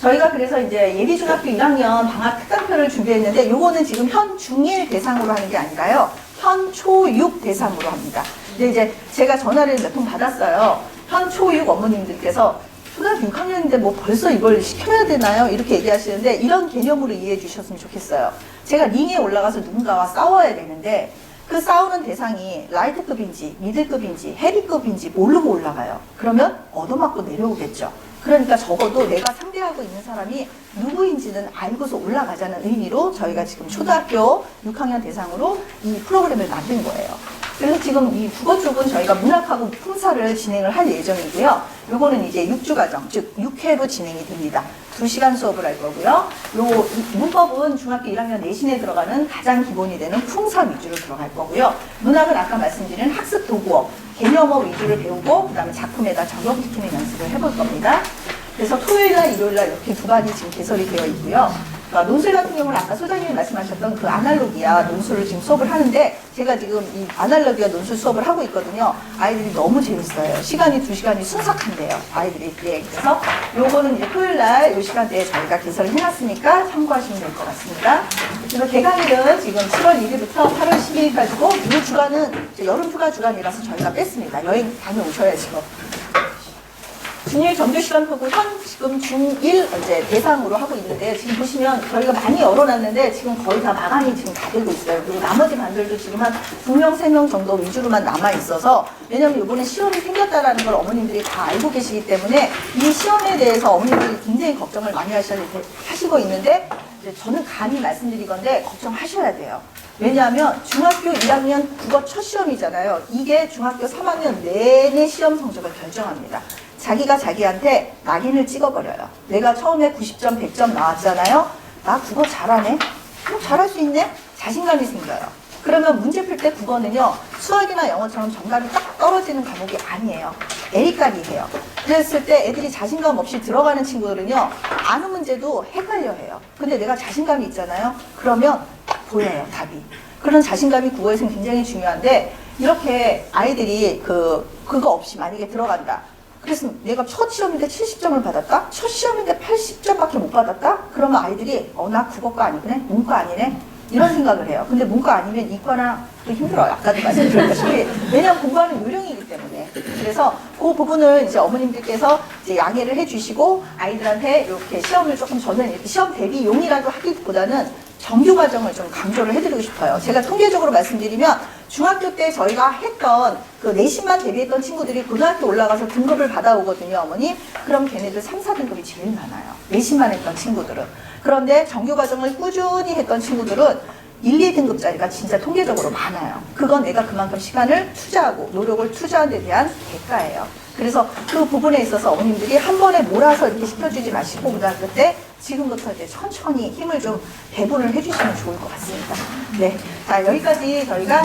저희가 그래서 이제 예비중학교 1학년 방학 특강표를 준비했는데 요거는 지금 현 중1 대상으로 하는 게 아니라요. 현 초6 대상으로 합니다. 근데 이제 제가 전화를 몇 통 받았어요. 현 초6 어머님들께서 초등학교 6학년인데 뭐 벌써 이걸 시켜야 되나요? 이렇게 얘기하시는데 이런 개념으로 이해해 주셨으면 좋겠어요. 제가 링에 올라가서 누군가와 싸워야 되는데 그 싸우는 대상이 라이트급인지 미들급인지 헤비급인지 모르고 올라가요. 그러면 얻어맞고 내려오겠죠. 그러니까 적어도 내가 상대하고 있는 사람이 누구인지는 알고서 올라가자는 의미로 저희가 지금 초등학교 6학년 대상으로 이 프로그램을 만든 거예요. 그래서 지금 이 국어 쪽은 저희가 문학하고 품사를 진행을 할 예정이고요. 요거는 이제 6주 과정, 즉 6회로 진행이 됩니다. 2시간 수업을 할 거고요. 요 문법은 중학교 1학년 내신에 들어가는 가장 기본이 되는 품사 위주로 들어갈 거고요. 문학은 아까 말씀드린 학습 도구어, 개념어 위주를 배우고 그다음에 작품에다 적용시키는 연습을 해볼 겁니다. 그래서 토요일날, 일요일날 이렇게 두 반이 지금 개설이 되어 있고요. 논술 같은 경우는 아까 소장님이 말씀하셨던 그 아날로기아 논술을 지금 수업을 하는데 제가 지금 이 아날로기아 논술 수업을 하고 있거든요. 아이들이 너무 재밌어요. 시간이 2시간이 순삭한대요. 아이들이. 예. 그래서 요거는 이제 토요일날 요 시간대에 저희가 개설을 해놨으니까 참고하시면 될 것 같습니다. 그래서 개강일은 지금 7월 1일부터 8월 12일까지고 이 주간은 여름 휴가 주간이라서 저희가 뺐습니다. 여행 다녀오셔야죠. 중1 정규시간표고 현 지금 중1 이제 대상으로 하고 있는데 지금 보시면 저희가 많이 열어놨는데 지금 거의 다 마감이 지금 다 되고 있어요. 그리고 나머지 반들도 지금 한 2명, 3명 정도 위주로만 남아있어서 왜냐면 이번에 시험이 생겼다라는 걸 어머님들이 다 알고 계시기 때문에 이 시험에 대해서 어머님들이 굉장히 걱정을 많이 하시고 있는데 저는 감히 말씀드리건데 걱정하셔야 돼요. 왜냐하면 중학교 1학년 국어 첫 시험이잖아요. 이게 중학교 3학년 내내 시험 성적을 결정합니다. 자기가 자기한테 낙인을 찍어버려요. 내가 처음에 90점, 100점 나왔잖아요. 나 국어 잘하네? 잘할 수 있네? 자신감이 생겨요. 그러면 문제 풀 때 국어는요. 수학이나 영어처럼 정답이 딱 떨어지는 과목이 아니에요. A까지해요. 그랬을 때 애들이 자신감 없이 들어가는 친구들은요. 아는 문제도 헷갈려해요. 근데 내가 자신감이 있잖아요. 그러면 딱 보여요. 답이. 그런 자신감이 국어에서는 굉장히 중요한데 이렇게 아이들이 그거 없이 만약에 들어간다. 그래서 내가 첫 시험인데 70점을 받았다? 첫 시험인데 80점밖에 못 받았다? 그러면 아이들이 나 국어과 아니네? 문과 아니네? 이런 생각을 해요. 근데 문과 아니면 이과나 또 힘들어요. 아까도 말씀드렸다시피. 왜냐하면 공부하는 요령이기 때문에. 그래서 그 부분을 이제 어머님들께서 이제 양해를 해주시고 아이들한테 이렇게 시험을 조금 저는 이렇게 시험 대비용이라고 하기보다는 정규 과정을 좀 강조를 해드리고 싶어요. 제가 통계적으로 말씀드리면 중학교 때 저희가 했던 그 내신만 대비했던 친구들이 고등학교 올라가서 등급을 받아오거든요, 어머니. 그럼 걔네들 3, 4등급이 제일 많아요. 내신만 했던 친구들은. 그런데 정규 과정을 꾸준히 했던 친구들은 1, 2등급짜리가 진짜 통계적으로 많아요. 그건 내가 그만큼 시간을 투자하고 노력을 투자한 데 대한 대가예요. 그래서 그 부분에 있어서 어머님들이 한 번에 몰아서 이렇게 시켜주지 마시고 고등학교 때 지금부터 이제 천천히 힘을 좀 배분을 해주시면 좋을 것 같습니다. 네, 자 여기까지 저희가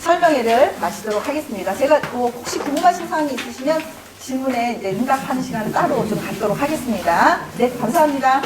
설명회를 마치도록 하겠습니다. 제가 뭐 혹시 궁금하신 사항이 있으시면 질문에 이제 응답하는 시간을 따로 좀 갖도록 하겠습니다. 네, 감사합니다.